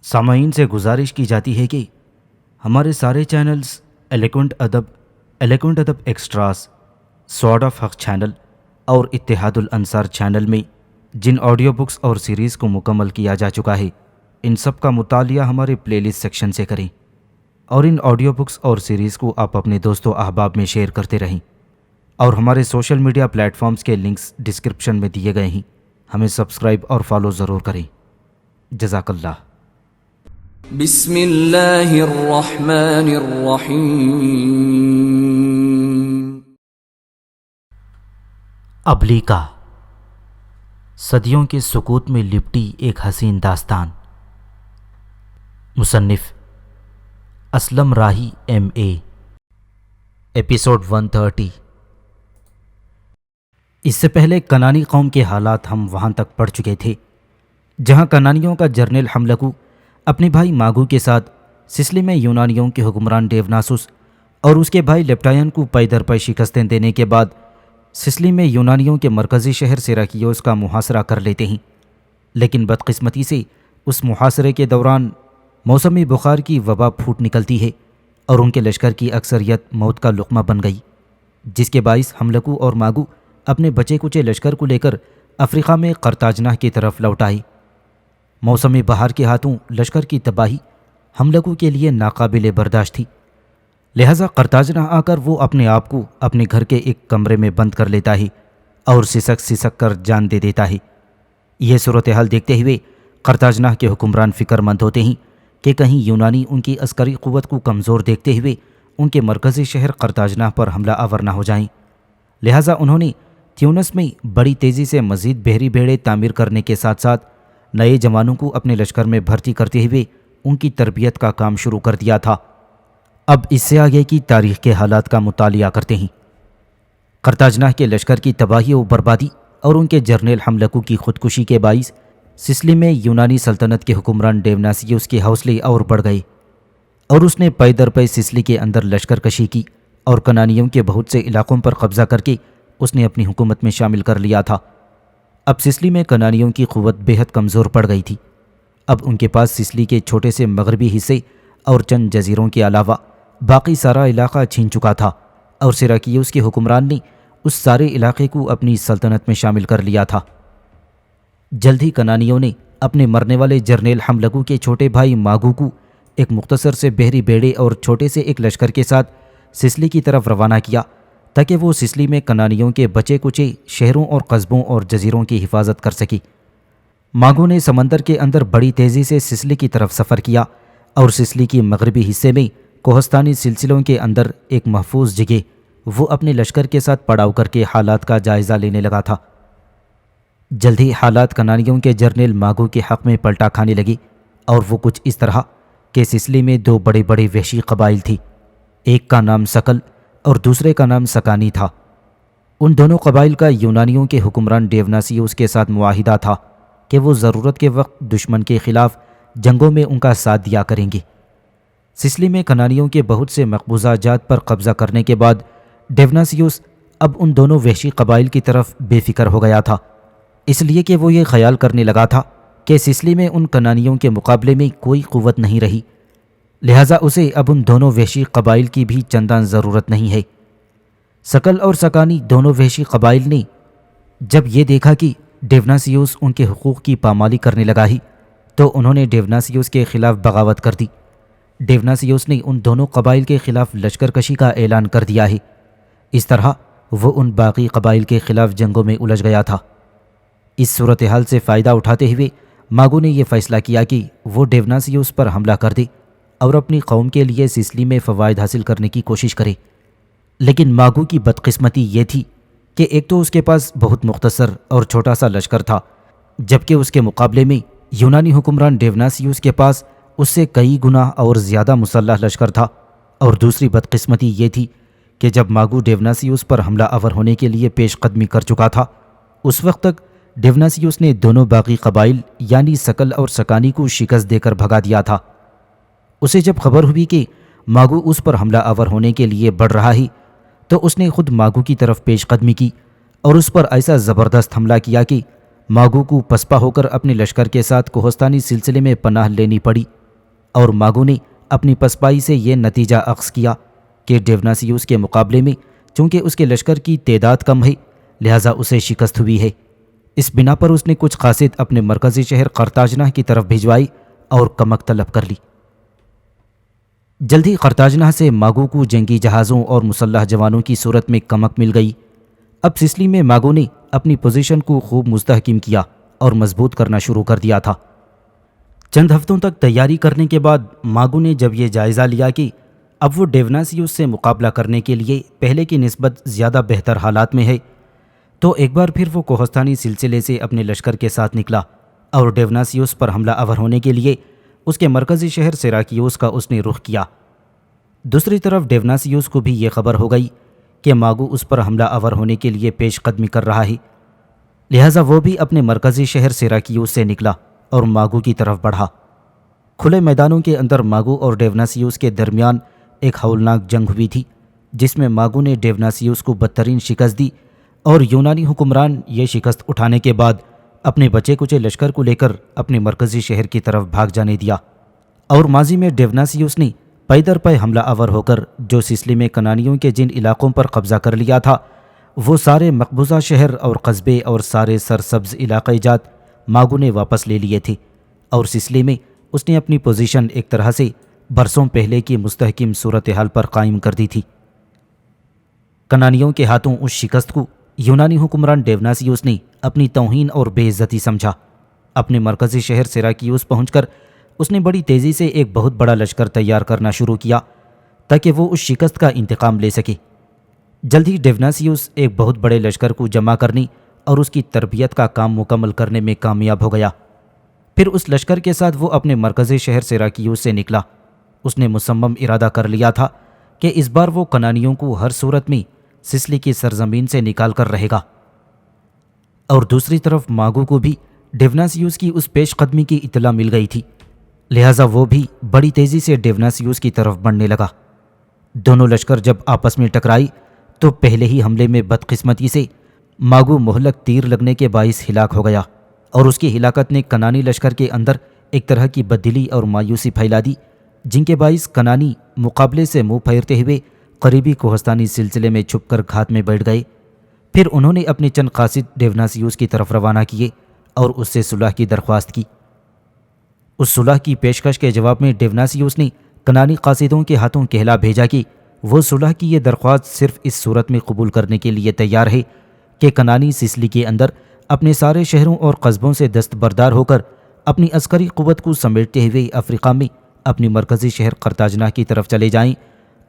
سامعین سے گزارش کی جاتی ہے کہ ہمارے سارے چینلز الیکونٹ ادب ایکسٹراز، سوارڈ آف حق چینل اور اتحاد الانصار چینل میں جن آڈیو بکس اور سیریز کو مکمل کیا جا چکا ہے، ان سب کا مطالعہ ہمارے پلے لسٹ سیکشن سے کریں اور ان آڈیو بکس اور سیریز کو آپ اپنے دوست و احباب میں شیئر کرتے رہیں، اور ہمارے سوشل میڈیا پلیٹ فارمز کے لنکس ڈسکرپشن میں دیے گئے ہیں، ہمیں سبسکرائب اور فالو ضرور کریں۔ جزاک اللہ۔ بسم اللہ الرحمن الرحیم۔ ابلیکا، صدیوں کے سکوت میں لپٹی ایک حسین داستان۔ مصنف اسلم راہی MA۔ ایپیسوڈ 130۔ اس سے پہلے کنانی قوم کے حالات ہم وہاں تک پڑھ چکے تھے جہاں کنانیوں کا جرنیل حملکو اپنے بھائی ماگو کے ساتھ سسلی میں یونانیوں کے حکمران ڈیوناسوس اور اس کے بھائی لیپٹائن کو پے در پے شکستیں دینے کے بعد سسلی میں یونانیوں کے مرکزی شہر سیراکیوس کا محاصرہ کر لیتے ہیں، لیکن بدقسمتی سے اس محاصرے کے دوران موسمی بخار کی وبا پھوٹ نکلتی ہے اور ان کے لشکر کی اکثریت موت کا لقمہ بن گئی، جس کے باعث حملکو اور ماگو اپنے بچے کچے لشکر کو لے کر افریقہ میں قرطاجنہ کی طرف لوٹ آئے۔ موسمی بہار کے ہاتھوں لشکر کی تباہی حملکو کے لیے ناقابل برداشت تھی، لہذا قرطاجنہ آ کر وہ اپنے آپ کو اپنے گھر کے ایک کمرے میں بند کر لیتا ہے اور سسک سسک کر جان دے دیتا ہے۔ یہ صورتحال دیکھتے ہوئے قرطاجنہ کے حکمران فکر مند ہوتے ہیں کہ کہیں یونانی ان کی عسکری قوت کو کمزور دیکھتے ہوئے ان کے مرکزی شہر قرطاجنہ پر حملہ آور نہ ہو جائیں، لہذا انہوں نے تیونس میں بڑی تیزی سے مزید بحری بیڑے تعمیر کرنے کے ساتھ ساتھ نئے جوانوں کو اپنے لشکر میں بھرتی کرتے ہوئے ان کی تربیت کا کام شروع کر دیا تھا۔ اب اس سے آگے کی تاریخ کے حالات کا مطالعہ کرتے ہیں۔ قرطاجنہ کے لشکر کی تباہی و بربادی اور ان کے جرنیل حملکو کی خودکشی کے باعث سسلی میں یونانی سلطنت کے حکمران ڈیوناسیوس کے حوصلے اور بڑھ گئے اور اس نے پے در پے سسلی کے اندر لشکر کشی کی اور کنانیوں کے بہت سے علاقوں پر قبضہ کر کے اس نے اپنی حکومت میں شامل کر لیا تھا۔ اب سسلی میں کنانیوں کی قوت بے حد کمزور پڑ گئی تھی۔ اب ان کے پاس سسلی کے چھوٹے سے مغربی حصے اور چند جزیروں کے علاوہ باقی سارا علاقہ چھین چکا تھا اور سیراکیوس کے حکمران نے اس سارے علاقے کو اپنی سلطنت میں شامل کر لیا تھا۔ جلد ہی کنانیوں نے اپنے مرنے والے جرنیل حملکو کے چھوٹے بھائی ماگو کو ایک مختصر سے بحری بیڑے اور چھوٹے سے ایک لشکر کے ساتھ سسلی کی طرف روانہ کیا تاکہ وہ سسلی میں کنانیوں کے بچے کچے شہروں اور قصبوں اور جزیروں کی حفاظت کر سکے۔ ماگو نے سمندر کے اندر بڑی تیزی سے سسلی کی طرف سفر کیا اور سسلی کی مغربی حصے میں کوہستانی سلسلوں کے اندر ایک محفوظ جگہ وہ اپنے لشکر کے ساتھ پڑاؤ کر کے حالات کا جائزہ لینے لگا تھا۔ جلد ہی حالات کنانیوں کے جرنیل ماگو کے حق میں پلٹا کھانے لگے اور وہ کچھ اس طرح کہ سسلی میں دو بڑے بڑے وحشی قبائل تھی، ایک کا نام سکل اور دوسرے کا نام سکانی تھا۔ ان دونوں قبائل کا یونانیوں کے حکمران ڈیوناسیوس کے ساتھ معاہدہ تھا کہ وہ ضرورت کے وقت دشمن کے خلاف جنگوں میں ان کا ساتھ دیا کریں گے۔ سسلی میں کنانیوں کے بہت سے مقبوضہ جات پر قبضہ کرنے کے بعد ڈیوناسیوس اب ان دونوں وحشی قبائل کی طرف بے فکر ہو گیا تھا، اس لیے کہ وہ یہ خیال کرنے لگا تھا کہ سسلی میں ان کنانیوں کے مقابلے میں کوئی قوت نہیں رہی، لہٰذا اسے اب ان دونوں وحشی قبائل کی بھی چندان ضرورت نہیں ہے۔ سکل اور سکانی دونوں وحشی قبائل نے جب یہ دیکھا کہ ڈیوناسیوس ان کے حقوق کی پامالی کرنے لگا ہی تو انہوں نے ڈیوناسیوس کے خلاف بغاوت کر دی۔ ڈیوناسیوس نے ان دونوں قبائل کے خلاف لشکر کشی کا اعلان کر دیا ہے۔ اس طرح وہ ان باقی قبائل کے خلاف جنگوں میں الجھ گیا تھا۔ اس صورتحال سے فائدہ اٹھاتے ہوئے ماگو نے یہ فیصلہ کیا کہ وہ ڈیوناسیوس پر حملہ کر دے اور اپنی قوم کے لیے سسلی میں فوائد حاصل کرنے کی کوشش کرے، لیکن ماگو کی بدقسمتی یہ تھی کہ ایک تو اس کے پاس بہت مختصر اور چھوٹا سا لشکر تھا، جبکہ اس کے مقابلے میں یونانی حکمران ڈیوناسیوس کے پاس اس سے کئی گنا اور زیادہ مسلح لشکر تھا، اور دوسری بدقسمتی یہ تھی کہ جب ماگو ڈیوناسیوس پر حملہ آور ہونے کے لیے پیش قدمی کر چکا تھا اس وقت تک ڈیوناسیوس نے دونوں باقی قبائل یعنی سکل اور سکانی کو شکست دے کر بھگا دیا تھا۔ اسے جب خبر ہوئی کہ ماگو اس پر حملہ آور ہونے کے لیے بڑھ رہا ہے تو اس نے خود ماگو کی طرف پیش قدمی کی اور اس پر ایسا زبردست حملہ کیا کہ ماگو کو پسپا ہو کر اپنے لشکر کے ساتھ کوہستانی سلسلے میں پناہ لینی پڑی، اور ماگو نے اپنی پسپائی سے یہ نتیجہ اخذ کیا کہ ڈیوناسیوس کے مقابلے میں چونکہ اس کے لشکر کی تعداد کم ہے لہٰذا اسے شکست ہوئی ہے۔ اس بنا پر اس نے کچھ قاصد اپنے مرکزی شہر قرطاجنہ کی طرف بھجوائی اور کمک طلب کر لی۔ جلد ہی قرطاجنہ سے ماگو کو جنگی جہازوں اور مسلح جوانوں کی صورت میں کمک مل گئی۔ اب سسلی میں ماگو نے اپنی پوزیشن کو خوب مستحکم کیا اور مضبوط کرنا شروع کر دیا تھا۔ چند ہفتوں تک تیاری کرنے کے بعد ماگو نے جب یہ جائزہ لیا کہ اب وہ ڈیوناسیوس سے مقابلہ کرنے کے لیے پہلے کی نسبت زیادہ بہتر حالات میں ہے، تو ایک بار پھر وہ کوہستانی سلسلے سے اپنے لشکر کے ساتھ نکلا اور ڈیوناسیوس پر حملہ آور ہونے کے لیے اس کے مرکزی شہر سیراکیوس کا اس نے رخ کیا۔ دوسری طرف ڈیوناسیوس کو بھی یہ خبر ہو گئی کہ ماگو اس پر حملہ آور ہونے کے لیے پیش قدمی کر رہا ہے، لہٰذا وہ بھی اپنے مرکزی شہر سیراکیوس سے نکلا اور ماگو کی طرف بڑھا۔ کھلے میدانوں کے اندر ماگو اور ڈیوناسیوس کے درمیان ایک ہولناک جنگ ہوئی تھی، جس میں ماگو نے ڈیوناسیوس کو بدترین شکست دی، اور یونانی حکمران یہ شکست اٹھانے کے بعد اپنے بچے کچے لشکر کو لے کر اپنے مرکزی شہر کی طرف بھاگ جانے دیا، اور ماضی میں ڈیوناسیوس نے پے در پے حملہ آور ہو کر جو سسلی میں کنانیوں کے جن علاقوں پر قبضہ کر لیا تھا وہ سارے مقبوضہ شہر اور قصبے اور سارے سرسبز علاقے جات ماگو نے واپس لے لیے تھے، اور سسلی میں اس نے اپنی پوزیشن ایک طرح سے برسوں پہلے کی مستحکم صورتحال پر قائم کر دی تھی۔ کنانیوں کے ہاتھوں اس شکست کو یونانی حکمران ڈیوناسیوس نے اپنی توہین اور بے عزتی سمجھا۔ اپنے مرکزی شہر سیراکیوس پہنچ کر اس نے بڑی تیزی سے ایک بہت بڑا لشکر تیار کرنا شروع کیا تاکہ وہ اس شکست کا انتقام لے سکے۔ جلد ہی ڈیوناسیوس ایک بہت بڑے لشکر کو جمع کرنے اور اس کی تربیت کا کام مکمل کرنے میں کامیاب ہو گیا۔ پھر اس لشکر کے ساتھ وہ اپنے مرکزی شہر سیراکیوس سے نکلا۔ اس نے مصمم ارادہ کر لیا تھا کہ اس بار وہ کنانیوں کو ہر صورت میں سسلی کی سرزمین سے نکال کر رہے گا، اور دوسری طرف ماگو کو بھی ڈیوناسیوس کی اس پیش قدمی کی اطلاع مل گئی تھی، لہٰذا وہ بھی بڑی تیزی سے ڈیوناسیوس کی طرف بڑھنے لگا۔ دونوں لشکر جب آپس میں ٹکرائی تو پہلے ہی حملے میں بدقسمتی سے ماگو مہلک تیر لگنے کے باعث ہلاک ہو گیا، اور اس کی ہلاکت نے کنانی لشکر کے اندر ایک طرح کی بددلی اور مایوسی پھیلا دی، جن کے باعث کنانی مقابلے سے منہ پھیرتے ہوئے قریبی کوہستانی سلسلے میں چھپ کر گھات میں بیٹھ گئے۔ پھر انہوں نے اپنے چند قاصد ڈیوناسیوس کی طرف روانہ کیے اور اس سے صلح کی درخواست کی۔ اس صلح کی پیشکش کے جواب میں ڈیوناسیوس نے کنانی قاصدوں کے ہاتھوں کہلا بھیجا کہ وہ صلح کی یہ درخواست صرف اس صورت میں قبول کرنے کے لیے تیار ہے کہ کنانی سسلی کے اندر اپنے سارے شہروں اور قصبوں سے دستبردار ہو کر اپنی عسکری قوت کو سمیٹتے ہوئے افریقہ میں اپنی مرکزی شہر قرطاجنہ کی طرف چلے جائیں،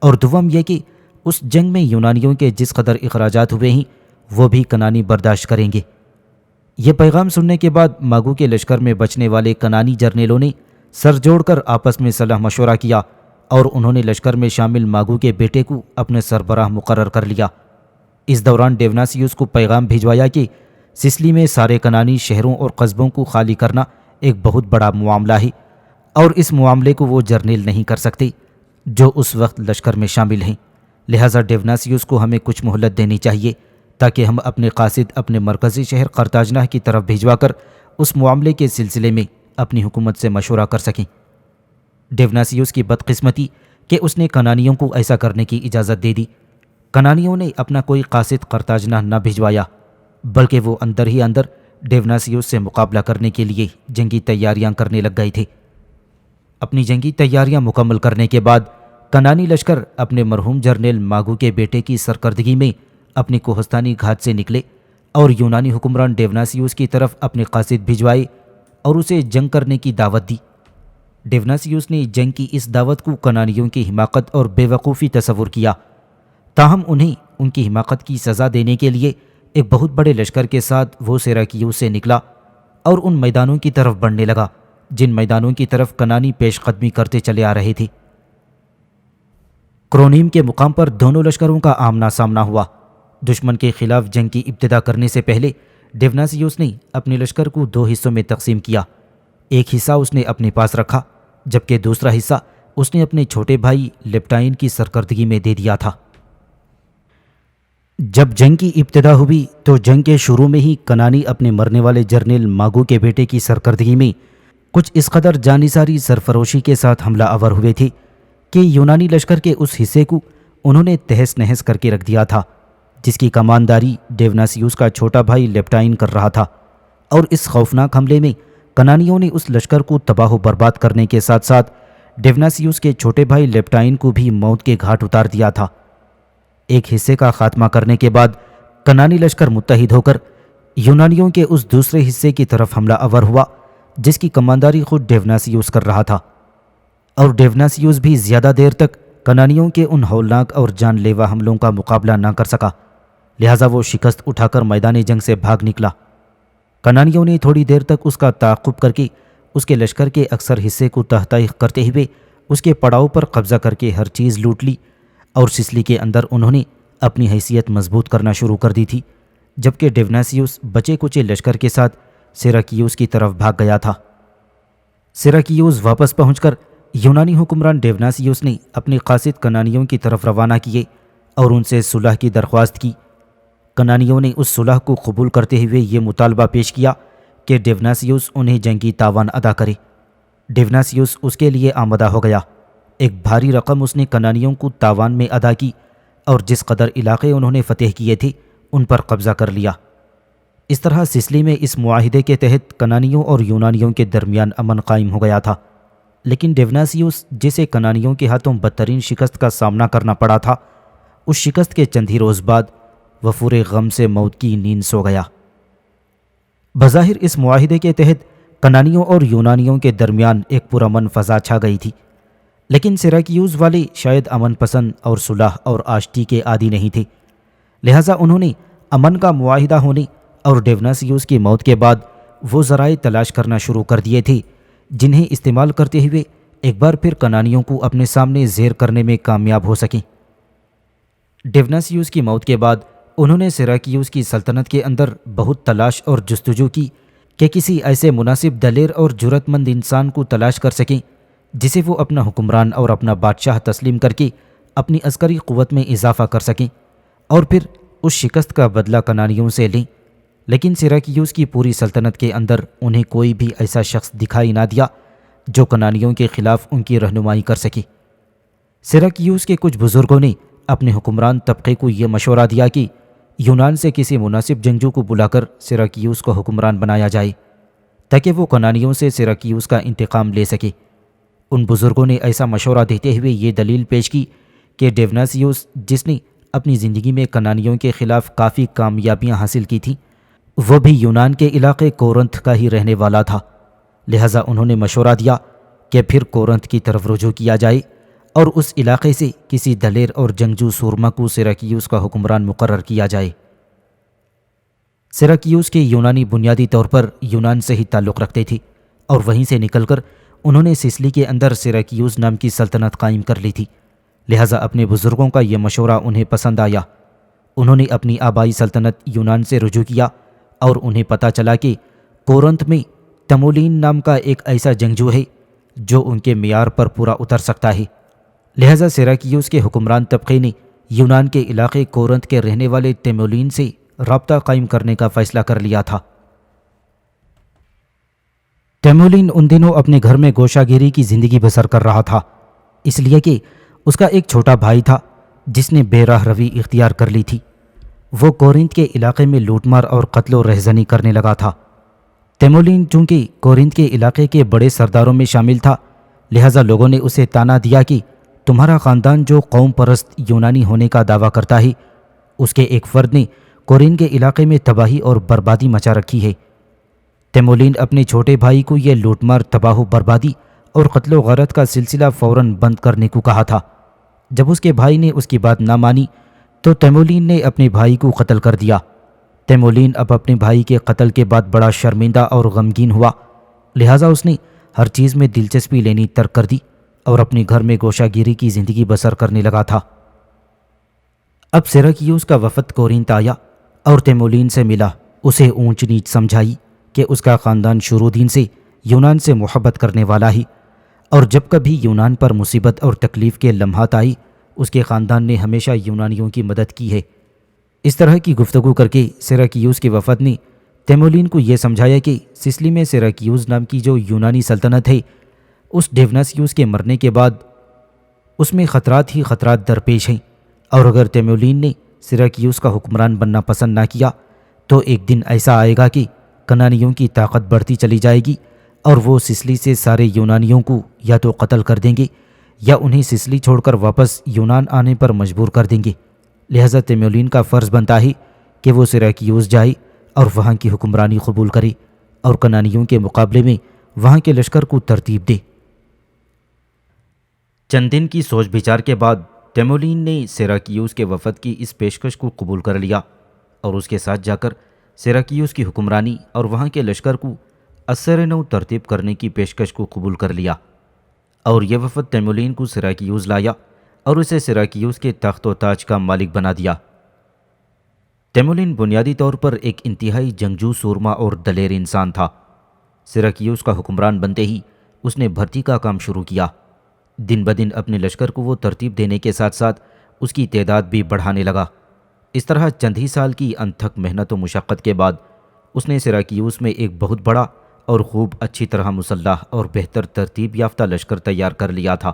اور دوم یہ کہ اس جنگ میں یونانیوں کے جس قدر اخراجات ہوئے ہیں وہ بھی کنانی برداشت کریں گے۔ یہ پیغام سننے کے بعد ماگو کے لشکر میں بچنے والے کنانی جرنیلوں نے سر جوڑ کر آپس میں صلاح مشورہ کیا، اور انہوں نے لشکر میں شامل ماگو کے بیٹے کو اپنے سربراہ مقرر کر لیا۔ اس دوران ڈیوناسیوس کو پیغام بھجوایا کہ سسلی میں سارے کنانی شہروں اور قصبوں کو خالی کرنا ایک بہت بڑا معاملہ ہے، اور اس معاملے کو وہ جرنیل نہیں کر سکتے جو اس وقت لشکر میں شامل ہیں، لہٰذا ڈیوناسیوس کو ہمیں کچھ مہلت دینی چاہیے تاکہ ہم اپنے قاصد اپنے مرکزی شہر قرطاجنہ کی طرف بھجوا کر اس معاملے کے سلسلے میں اپنی حکومت سے مشورہ کر سکیں۔ ڈیوناسیوس کی بدقسمتی کہ اس نے کنانیوں کو ایسا کرنے کی اجازت دے دی۔ کنانیوں نے اپنا کوئی قاصد قرطاجنہ نہ بھجوایا، بلکہ وہ اندر ہی اندر ڈیوناسیوس سے مقابلہ کرنے کے لیے جنگی تیاریاں کرنے لگ گئے تھے۔ اپنی جنگی تیاریاں مکمل کرنے کے بعد کنانی لشکر اپنے مرحوم جرنیل ماگو کے بیٹے کی سرکردگی میں اپنی کوہستانی گھاٹ سے نکلے اور یونانی حکمران ڈیوناسیوس کی طرف اپنے قاصد بھجوائے اور اسے جنگ کرنے کی دعوت دی۔ ڈیوناسیوس نے جنگ کی اس دعوت کو کنانیوں کی حماقت اور بے وقوفی تصور کیا، تاہم انہیں ان کی حماقت کی سزا دینے کے لیے ایک بہت بڑے لشکر کے ساتھ وہ سیراکیوس سے نکلا اور ان میدانوں کی طرف بڑھنے لگا جن میدانوں کی طرف کنانی پیش قدمی کرتے چلے آ رہے تھے۔ کرونیم کے مقام پر دونوں لشکروں کا آمنا سامنا ہوا۔ دشمن کے خلاف جنگ کی ابتدا کرنے سے پہلے ڈیوناسیوس نے اپنے لشکر کو دو حصوں میں تقسیم کیا۔ ایک حصہ اس نے اپنے پاس رکھا، جبکہ دوسرا حصہ اس نے اپنے چھوٹے بھائی لیپٹائن کی سرکردگی میں دے دیا تھا۔ جب جنگ کی ابتدا ہوئی تو جنگ کے شروع میں ہی کنانی اپنے مرنے والے جرنیل ماگو کے بیٹے کی سرکردگی میں کچھ اس قدر جانثاری سرفروشی کے ساتھ حملہ آور ہوئے تھے کہ یونانی لشکر کے اس حصے کو انہوں نے تہس نہس کر کے رکھ دیا تھا جس کی کمانداری ڈیوناسیوس کا چھوٹا بھائی لیپٹائن کر رہا تھا، اور اس خوفناک حملے میں کنانیوں نے اس لشکر کو تباہ و برباد کرنے کے ساتھ ساتھ ڈیوناسیوس کے چھوٹے بھائی لیپٹائن کو بھی موت کے گھاٹ اتار دیا تھا۔ ایک حصے کا خاتمہ کرنے کے بعد کنانی لشکر متحد ہو کر یونانیوں کے اس دوسرے حصے کی طرف حملہ آور ہوا جس کی کمانداری خود ڈیوناسیوس کر رہا تھا، اور ڈیوناسیوس بھی زیادہ دیر تک کنانیوں کے ان ہولناک اور جان لیوا حملوں کا مقابلہ نہ کر سکا، لہٰذا وہ شکست اٹھا کر میدان جنگ سے بھاگ نکلا۔ کنانیوں نے تھوڑی دیر تک اس کا تعاقب کر کے اس کے لشکر کے اکثر حصے کو تحتائق کرتے ہوئے اس کے پڑاؤ پر قبضہ کر کے ہر چیز لوٹ لی، اور سسلی کے اندر انہوں نے اپنی حیثیت مضبوط کرنا شروع کر دی تھی، جبکہ ڈیوناسیوس بچے کچے لشکر کے ساتھ سیراکیوس کی طرف بھاگ گیا تھا۔ سیراکیوس واپس پہنچ کر یونانی حکمران ڈیوناسیوس نے اپنے قاصد کنانیوں کی طرف روانہ کیے اور ان سے صلح کی درخواست کی۔ کنانیوں نے اس صلح کو قبول کرتے ہوئے یہ مطالبہ پیش کیا کہ ڈیوناسیوس انہیں جنگی تاوان ادا کرے۔ ڈیوناسیوس اس کے لیے آمادہ ہو گیا۔ ایک بھاری رقم اس نے کنانیوں کو تاوان میں ادا کی، اور جس قدر علاقے انہوں نے فتح کیے تھے ان پر قبضہ کر لیا۔ اس طرح سسلی میں اس معاہدے کے تحت کنانیوں اور یونانیوں کے درمیان امن قائم ہو گیا تھا، لیکن ڈیوناسیوس جسے کنانیوں کے ہاتھوں بدترین شکست کا سامنا کرنا پڑا تھا، اس شکست کے چند ہی روز بعد وفور غم سے موت کی نیند سو گیا۔ بظاہر اس معاہدے کے تحت کنانیوں اور یونانیوں کے درمیان ایک پرامن فضا چھا گئی تھی، لیکن سیراکیوس والے شاید امن پسند اور صلح اور آشتی کے عادی نہیں تھے، لہٰذا انہوں نے امن کا معاہدہ ہونے اور ڈیوناسیوس کی موت کے بعد وہ ذرائع تلاش کرنا شروع کر دیے تھے جنہیں استعمال کرتے ہوئے ایک بار پھر کنانیوں کو اپنے سامنے زیر کرنے میں کامیاب ہو سکیں۔ ڈیوناسیوس کی موت کے بعد انہوں نے سیراکیوس کی سلطنت کے اندر بہت تلاش اور جستجو کی کہ کسی ایسے مناسب دلیر اور جرأت مند انسان کو تلاش کر سکیں جسے وہ اپنا حکمران اور اپنا بادشاہ تسلیم کر کے اپنی عسکری قوت میں اضافہ کر سکیں اور پھر اس شکست کا بدلہ کنانیوں سے لیں، لیکن سیراکیوس کی پوری سلطنت کے اندر انہیں کوئی بھی ایسا شخص دکھائی نہ دیا جو کنانیوں کے خلاف ان کی رہنمائی کر سکے۔ سیراکیوس کے کچھ بزرگوں نے اپنے حکمران طبقے کو یہ مشورہ دیا کہ یونان سے کسی مناسب جنگجو کو بلا کر سیراکیوس کو حکمران بنایا جائے تاکہ وہ کنانیوں سے سیراکیوس کا انتقام لے سکے۔ ان بزرگوں نے ایسا مشورہ دیتے ہوئے یہ دلیل پیش کی کہ ڈیوناسیوس جس نے اپنی زندگی میں کنانیوں کے خلاف کافی کامیابیاں حاصل کی تھیں، وہ بھی یونان کے علاقے کورنتھ کا ہی رہنے والا تھا، لہٰذا انہوں نے مشورہ دیا کہ پھر کورنتھ کی طرف رجوع کیا جائے اور اس علاقے سے کسی دلیر اور جنگجو سورما کو سیراکیوس کا حکمران مقرر کیا جائے۔ سیراکیوس کے یونانی بنیادی طور پر یونان سے ہی تعلق رکھتے تھے، اور وہیں سے نکل کر انہوں نے سسلی کے اندر سیراکیوس نام کی سلطنت قائم کر لی تھی، لہٰذا اپنے بزرگوں کا یہ مشورہ انہیں پسند آیا۔ انہوں نے اپنی آبائی سلطنت یونان سے رجوع کیا اور انہیں پتہ چلا کہ کورنتھ میں تمولین نام کا ایک ایسا جنگجو ہے جو ان کے معیار پر پورا اتر سکتا ہے، لہٰذا سیراکیوس کے حکمران طبقے نے یونان کے علاقے کورنتھ کے رہنے والے تیمولین سے رابطہ قائم کرنے کا فیصلہ کر لیا تھا۔ تیمولین ان دنوں اپنے گھر میں گوشہ گیری کی زندگی بسر کر رہا تھا، اس لیے کہ اس کا ایک چھوٹا بھائی تھا جس نے بے راہ روی اختیار کر لی تھی۔ وہ کورنتھ کے علاقے میں لوٹ مار اور قتل و رہزنی کرنے لگا تھا۔ تیمولین چونکہ کورنتھ کے علاقے کے بڑے سرداروں میں شامل تھا، لہٰذا لوگوں نے اسے تانا دیا کہ تمہارا خاندان جو قوم پرست یونانی ہونے کا دعویٰ کرتا ہے، اس کے ایک فرد نے کورنتھ کے علاقے میں تباہی اور بربادی مچا رکھی ہے۔ تیمولین اپنے چھوٹے بھائی کو یہ لوٹ مار، تباہ و بربادی اور قتل و غارت کا سلسلہ فوراً بند کرنے کو کہا تھا۔ جب اس کے بھائی نے اس کی بات نہ مانی تو تیمولین نے اپنے بھائی کو قتل کر دیا۔ تیمولین اب اپنے بھائی کے قتل کے بعد بڑا شرمندہ اور غمگین ہوا، لہٰذا اس نے ہر چیز میں دلچسپی لینی ترک کر دی اور اپنے گھر میں گوشہ گیری کی زندگی بسر کرنے لگا تھا۔ اب سیراکیوس کا وفد کورنتھ آیا اور تیمولین سے ملا، اسے اونچ نیچ سمجھائی کہ اس کا خاندان شروع دین سے یونان سے محبت کرنے والا ہی، اور جب کبھی یونان پر مصیبت اور تکلیف کے لمحات آئی اس کے خاندان نے ہمیشہ یونانیوں کی مدد کی ہے۔ اس طرح کی گفتگو کر کے سیراکیوس کے وفد نے تیمولین کو یہ سمجھایا کہ سسلی میں سیراکیوس نام کی جو یونانی سلطنت ہے، اس ڈیوناسیوس کے مرنے کے بعد اس میں خطرات ہی خطرات درپیش ہیں، اور اگر تیمولین نے سیراکیوس کا حکمران بننا پسند نہ کیا تو ایک دن ایسا آئے گا کہ کنانیوں کی طاقت بڑھتی چلی جائے گی اور وہ سسلی سے سارے یونانیوں کو یا تو قتل کر دیں گے یا انہیں سسلی چھوڑ کر واپس یونان آنے پر مجبور کر دیں گے۔ لہذا تیمولین کا فرض بنتا ہے کہ وہ سیراکیوس جائے اور وہاں کی حکمرانی قبول کرے اور کنانیوں کے مقابلے میں وہاں کے لشکر کو ترتیب دے۔ چند دن کی سوچ بچار کے بعد تیمولین نے سیراکیوس کے وفد کی اس پیشکش کو قبول کر لیا اور اس کے ساتھ جا کر سیراکیوس کی حکمرانی اور وہاں کے لشکر کو اثر نو ترتیب کرنے کی پیشکش کو قبول کر لیا، اور یہ وفد تیمولین کو سیراکیوس لایا اور اسے سیراکیوس کے تخت و تاج کا مالک بنا دیا۔ تیمولین بنیادی طور پر ایک انتہائی جنگجو، سورما اور دلیر انسان تھا۔ سیراکیوس کا حکمران بنتے ہی اس نے بھرتی کا کام شروع کیا۔ دن بدن اپنے لشکر کو وہ ترتیب دینے کے ساتھ ساتھ اس کی تعداد بھی بڑھانے لگا۔ اس طرح چند ہی سال کی انتھک محنت و مشقت کے بعد اس نے سیراکیوس میں ایک بہت بڑا اور خوب اچھی طرح مسلح اور بہتر ترتیب یافتہ لشکر تیار کر لیا تھا۔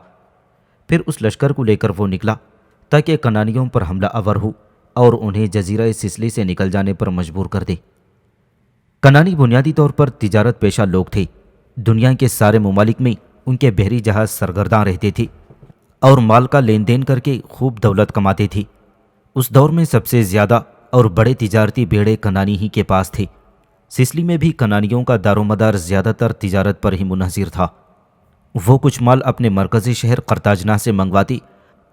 پھر اس لشکر کو لے کر وہ نکلا تاکہ کنانیوں پر حملہ آور ہو اور انہیں جزیرہ سسلی سے نکل جانے پر مجبور کر دے۔ کنانی بنیادی طور پر تجارت پیشہ لوگ تھے۔ دنیا کے سارے ممالک میں ان کے بحری جہاز سرگرداں رہتے تھے اور مال کا لین دین کر کے خوب دولت کماتے تھے۔ اس دور میں سب سے زیادہ اور بڑے تجارتی بیڑے کنانی ہی کے پاس تھے۔ سسلی میں بھی کنانیوں کا دار و مدار زیادہ تر تجارت پر ہی منحصر تھا۔ وہ کچھ مال اپنے مرکزی شہر قرطاجنہ سے منگواتے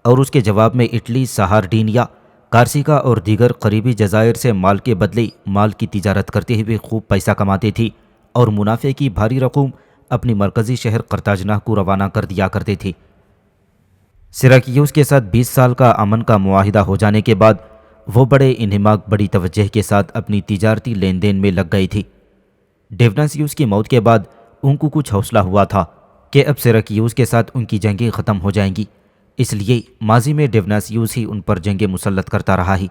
اور اس کے جواب میں اٹلی، سہارڈینیا، کارسیکا اور دیگر قریبی جزائر سے مال کے بدلے مال کی تجارت کرتے ہوئے خوب پیسہ کماتے تھے اور منافع کی بھاری رقوم اپنی مرکزی شہر قرطاجنہ کو روانہ کر دیا کرتے تھے۔ سیراکیوس کے ساتھ 20 سال کا امن کا معاہدہ ہو جانے کے بعد وہ بڑے انہماک، بڑی توجہ کے ساتھ اپنی تجارتی لین دین میں لگ گئے تھے۔ ڈیوناسیوس کی موت کے بعد ان کو کچھ حوصلہ ہوا تھا کہ اب سیراکیوس کے ساتھ ان کی جنگیں ختم ہو جائیں گی، اس لیے ماضی میں ڈیوناسیوس ہی ان پر جنگیں مسلط کرتا رہا ہے،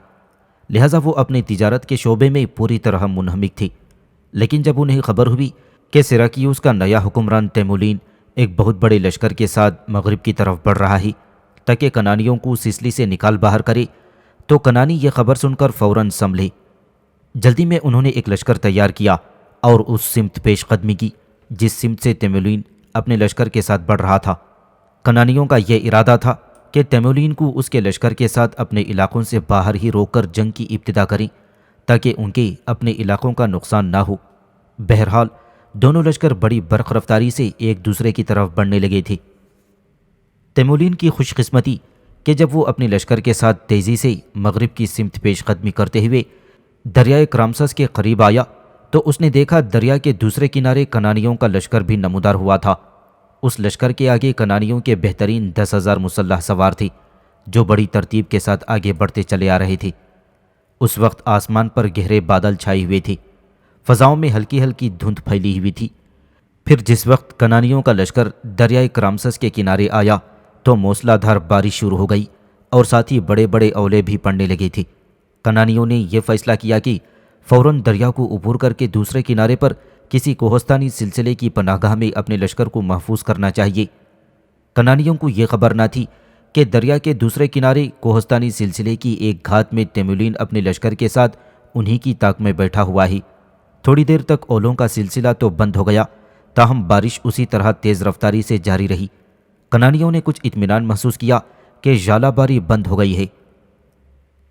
لہٰذا وہ اپنے تجارت کے شعبے میں پوری طرح منہمک تھے۔ لیکن جب انہیں خبر ہوئی کہ سیراکیوس کا نیا حکمران تیمولین ایک بہت بڑے لشکر کے ساتھ مغرب کی طرف بڑھ رہا ہے تاکہ کنانیوں کو سسلی سے نکال باہر کرے، تو کنانی یہ خبر سن کر فوراً سنبھلے۔ جلدی میں انہوں نے ایک لشکر تیار کیا اور اس سمت پیش قدمی کی جس سمت سے تیمولین اپنے لشکر کے ساتھ بڑھ رہا تھا۔ کنانیوں کا یہ ارادہ تھا کہ تیمولین کو اس کے لشکر کے ساتھ اپنے علاقوں سے باہر ہی روک کر جنگ کی ابتدا کریں تاکہ ان کے اپنے علاقوں کا نقصان نہ ہو۔ بہرحال دونوں لشکر بڑی برق رفتاری سے ایک دوسرے کی طرف بڑھنے لگے تھے۔ تیمولین کی خوش قسمتی کہ جب وہ اپنے لشکر کے ساتھ تیزی سے مغرب کی سمت پیش قدمی کرتے ہوئے دریائے کرامسس کے قریب آیا تو اس نے دیکھا دریا کے دوسرے کنارے کنانیوں کا لشکر بھی نمودار ہوا تھا۔ اس لشکر کے آگے کنانیوں کے بہترین 10,000 مسلح سوار تھے جو بڑی ترتیب کے ساتھ آگے بڑھتے چلے آ رہے تھے۔ اس وقت آسمان پر گہرے بادل چھائے ہوئے تھے، فضاؤں میں ہلکی ہلکی دھند پھیلی ہوئی تھی۔ پھر جس وقت کنانیوں کا لشکر دریائے کرامسس کے کنارے آیا تو موسلا دھار بارش شروع ہو گئی اور ساتھ ہی بڑے بڑے اولے بھی پڑنے لگے تھے۔ کنانیوں نے یہ فیصلہ کیا کہ فوراً دریا کو عبور کر کے دوسرے کنارے پر کسی کوہستانی سلسلے کی پناہ گاہ میں اپنے لشکر کو محفوظ کرنا چاہیے۔ کنانیوں کو یہ خبر نہ تھی کہ دریا کے دوسرے کنارے کوہستانی سلسلے کی ایک گھات میں تیمولین اپنے لشکر کے ساتھ انہی کی طاق میں بیٹھا ہوا ہے۔ تھوڑی دیر تک اولوں کا سلسلہ تو بند ہو گیا، تاہم بارش اسی طرح تیز رفتاری سے جاری رہی۔ کنانیوں نے کچھ اطمینان محسوس کیا کہ ژالہ باری بند ہو گئی ہے،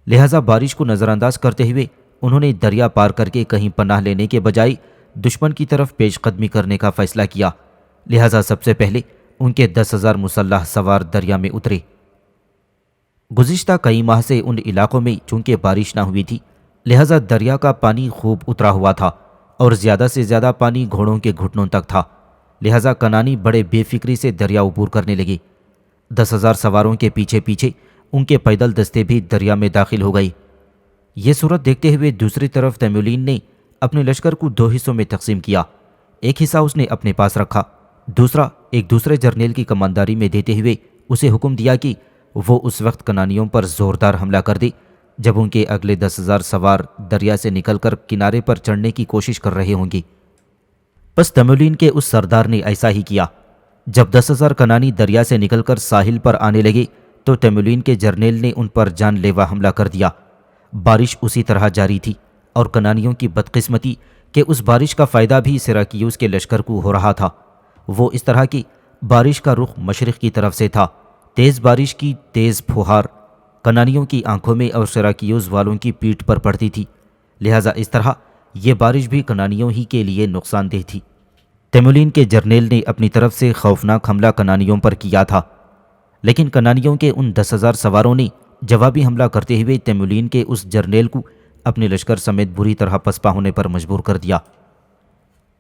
لہذا بارش کو نظر انداز کرتے ہوئے انہوں نے دریا پار کر کے کہیں پناہ لینے کے بجائے دشمن کی طرف پیش قدمی کرنے کا فیصلہ کیا۔ لہذا سب سے پہلے ان کے 10,000 مسلح سوار دریا میں اترے۔ گزشتہ کئی ماہ سے ان علاقوں میں چونکہ بارش نہ ہوئی تھی، لہذا دریا کا پانی خوب اترا ہوا تھا اور زیادہ سے زیادہ پانی گھوڑوں کے گھٹنوں تک تھا، لہذا کنانی بڑے بے فکری سے دریا عبور کرنے لگے۔ 10,000 سواروں کے پیچھے پیچھے ان کے پیدل دستے بھی دریا میں داخل ہو گئے۔ یہ صورت دیکھتے ہوئے دوسری طرف تیمولین نے اپنے لشکر کو 2 حصوں میں تقسیم کیا۔ ایک حصہ اس نے اپنے پاس رکھا، دوسرا ایک دوسرے جرنیل کی کمانداری میں دیتے ہوئے اسے حکم دیا کہ وہ اس وقت کنانیوں پر زوردار حملہ کر دے جب ان کے اگلے 10,000 سوار دریا سے نکل کر کنارے پر چڑھنے کی کوشش کر رہے ہوں گے۔ پس تیمولین کے اس سردار نے ایسا ہی کیا۔ جب 10,000 کنانی دریا سے نکل کر ساحل پر آنے لگے تو تیمولین کے جرنیل نے ان پر جان لیوا حملہ کر دیا۔ بارش اسی طرح جاری تھی اور کنانیوں کی بدقسمتی کہ اس بارش کا فائدہ بھی سیراکیوس کے لشکر کو ہو رہا تھا۔ وہ اس طرح کی بارش کا رخ مشرق کی طرف سے تھا۔ تیز بارش کی تیز پھوہار کنانیوں کی آنکھوں میں اور سیراکیوس والوں کی پیٹھ پر پڑتی تھی، لہٰذا اس طرح یہ بارش بھی کنانیوں ہی کے لیے نقصان دہ تھی۔ تیمولین کے جرنیل نے اپنی طرف سے خوفناک حملہ کنانیوں پر کیا تھا، لیکن کنانیوں کے ان 10,000 سواروں نے جوابی حملہ کرتے ہوئے تیمولین کے اس جرنیل کو اپنے لشکر سمیت بری طرح پسپا ہونے پر مجبور کر دیا۔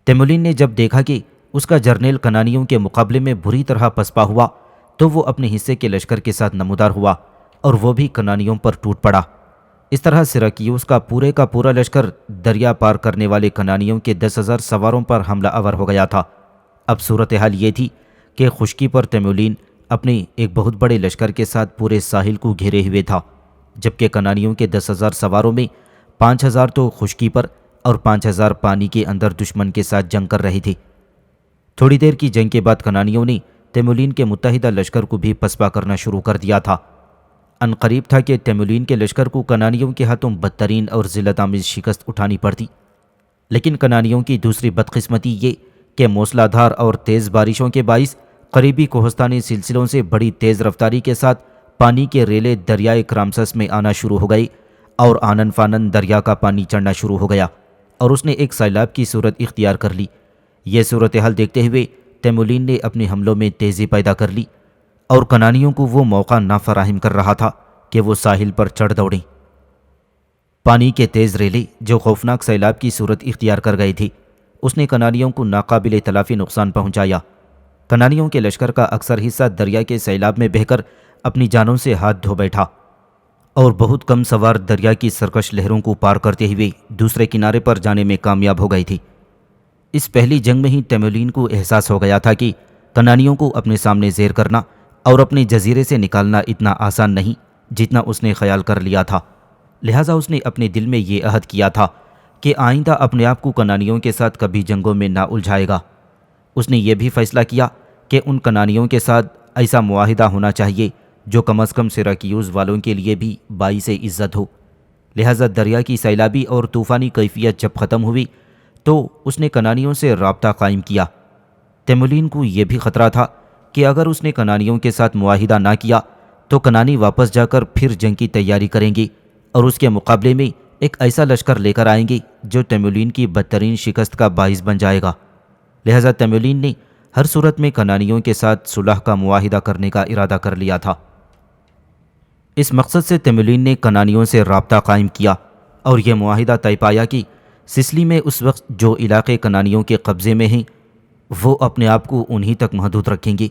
تیمولین نے جب دیکھا کہ اس کا جرنیل کنانیوں کے مقابلے میں بری طرح پسپا ہوا تو وہ اپنے حصے کے لشکر کے ساتھ نمودار ہوا اور وہ بھی کنانیوں پر ٹوٹ پڑا۔ اس طرح سیراکیوس کا پورا لشکر دریا پار کرنے والے کنانیوں کے 10,000 سواروں پر حملہ آور ہو گیا تھا۔ اب صورتحال یہ تھی کہ خشکی پر تیمولین اپنے ایک بہت بڑے لشکر کے ساتھ پورے ساحل کو گھیرے ہوئے تھا، جبکہ کنانیوں کے 10,000 سواروں میں 5,000 تو خشکی پر اور 5,000 پانی کے اندر دشمن کے ساتھ جنگ کر رہے تھے۔ تھوڑی دیر کی جنگ کے بعد کنانیوں نے تیمولین کے متحدہ لشکر کو بھی پسپا کرنا شروع کر دیا تھا۔ ان قریب تھا کہ تیمولین کے لشکر کو کنانیوں کے ہاتھوں بدترین اور ذلت آمیز شکست اٹھانی پڑتی، لیکن کنانیوں کی دوسری بدقسمتی یہ کہ موسلا دھار اور تیز بارشوں کے باعث قریبی کوہستانی سلسلوں سے بڑی تیز رفتاری کے ساتھ پانی کے ریلے دریائے کرامسس میں آنا شروع ہو گئی اور آنن فانن دریا کا پانی چڑھنا شروع ہو گیا اور اس نے ایک سیلاب کی صورت اختیار کر لی۔ یہ صورتحال دیکھتے ہوئے تیمولین نے اپنے حملوں میں تیزی پیدا کر لی اور کنانیوں کو وہ موقع نہ فراہم کر رہا تھا کہ وہ ساحل پر چڑھ دوڑیں۔ پانی کے تیز ریلے جو خوفناک سیلاب کی صورت اختیار کر گئے تھے، اس نے کنانیوں کو ناقابل تلافی نقصان پہنچایا۔ کنانیوں کے لشکر کا اکثر حصہ دریا کے سیلاب میں بہہ کر اپنی جانوں سے ہاتھ دھو بیٹھا اور بہت کم سوار دریا کی سرکش لہروں کو پار کرتے ہوئے دوسرے کنارے پر جانے میں کامیاب ہو گئی تھی۔ اس پہلی جنگ میں ہی تیمولین کو احساس ہو گیا تھا کہ کنانیوں کو اپنے سامنے زیر کرنا اور اپنے جزیرے سے نکالنا اتنا آسان نہیں جتنا اس نے خیال کر لیا تھا، لہٰذا اس نے اپنے دل میں یہ عہد کیا تھا کہ آئندہ اپنے آپ کو کنانیوں کے ساتھ کبھی جنگوں میں نہ الجھائے گا۔ اس نے یہ بھی فیصلہ کیا کہ ان کنانیوں کے ساتھ ایسا معاہدہ ہونا چاہیے جو کم از کم سیراکیوس والوں کے لیے بھی باعث عزت ہو۔ لہٰذا دریا کی سیلابی اور طوفانی کیفیت جب ختم ہوئی تو اس نے کنانیوں سے رابطہ قائم کیا۔ تیمولین کو یہ بھی خطرہ تھا کہ اگر اس نے کنانیوں کے ساتھ معاہدہ نہ کیا تو کنانی واپس جا کر پھر جنگ کی تیاری کریں گے اور اس کے مقابلے میں ایک ایسا لشکر لے کر آئیں گے جو تیمولین کی بدترین شکست کا باعث بن جائے گا۔ لہٰذا تیمولین نے ہر صورت میں کنانیوں کے ساتھ صلح کا معاہدہ کرنے کا ارادہ کر لیا تھا۔ اس مقصد سے تیمولین نے کنانیوں سے رابطہ قائم کیا اور یہ معاہدہ طے پایا کہ سسلی میں اس وقت جو علاقے کنانیوں کے قبضے میں ہیں وہ اپنے آپ کو انہی تک محدود رکھیں گے،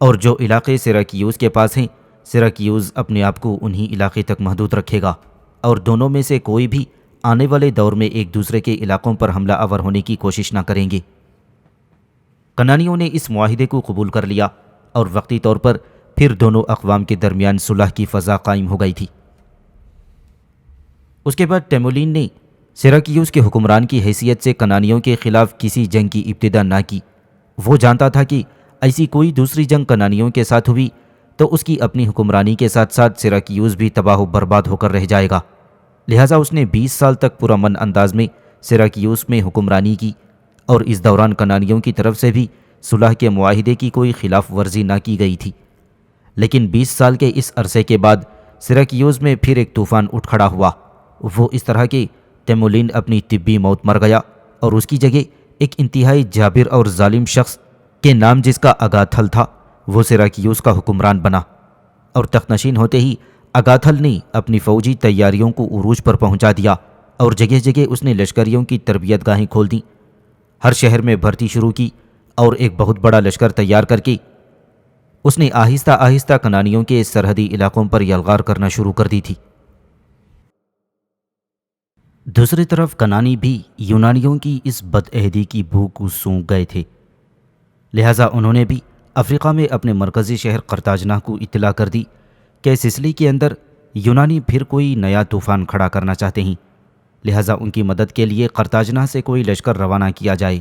اور جو علاقے سیراکیوس کے پاس ہیں سیراکیوس اپنے آپ کو انہی علاقے تک محدود رکھے گا، اور دونوں میں سے کوئی بھی آنے والے دور میں ایک دوسرے کے علاقوں پر حملہ آور ہونے کی کوشش نہ کریں گے۔ کنانیوں نے اس معاہدے کو قبول کر لیا اور وقتی طور پر پھر دونوں اقوام کے درمیان صلح کی فضا قائم ہو گئی تھی۔ اس کے بعد تیمولین نے سیراکیوس کے حکمران کی حیثیت سے کنانیوں کے خلاف کسی جنگ کی ابتدا نہ کی۔ وہ جانتا تھا کہ ایسی کوئی دوسری جنگ کنانیوں کے ساتھ ہوئی تو اس کی اپنی حکمرانی کے ساتھ ساتھ سیراکیوس بھی تباہ و برباد ہو کر رہ جائے گا، لہٰذا اس نے 20 سال تک پرامن انداز میں سیراکیوس میں حکمرانی کی اور اس دوران کنانیوں کی طرف سے بھی صلح کے معاہدے کی کوئی خلاف ورزی نہ کی گئی تھی۔ لیکن 20 سال کے اس عرصے کے بعد سیراکیوس میں پھر ایک طوفان اٹھ کھڑا ہوا۔ وہ اس طرح کہ تیمولین اپنی طبی موت مر گیا اور اس کی جگہ ایک انتہائی جابر اور ظالم شخص کے نام جس کا اگاتھل تھا وہ سیراکیوس کا حکمران بنا، اور تخت نشین ہوتے ہی اگاتھل نے اپنی فوجی تیاریوں کو عروج پر پہنچا دیا اور جگہ جگہ اس نے لشکریوں کی تربیت گاہیں کھول دیں، ہر شہر میں بھرتی شروع کی اور ایک بہت بڑا لشکر تیار کر کے اس نے آہستہ آہستہ کنانیوں کے سرحدی علاقوں پر یلغار کرنا شروع کر دی تھی۔ دوسری طرف کنانی بھی یونانیوں کی اس بدعہدی کی بو کو سونگ گئے تھے، لہٰذا انہوں نے بھی افریقہ میں اپنے مرکزی شہر قرطاجنہ کو اطلاع کر دی کہ سسلی کے اندر یونانی پھر کوئی نیا طوفان کھڑا کرنا چاہتے ہیں، لہٰذا ان کی مدد کے لیے قرطاجنہ سے کوئی لشکر روانہ کیا جائے۔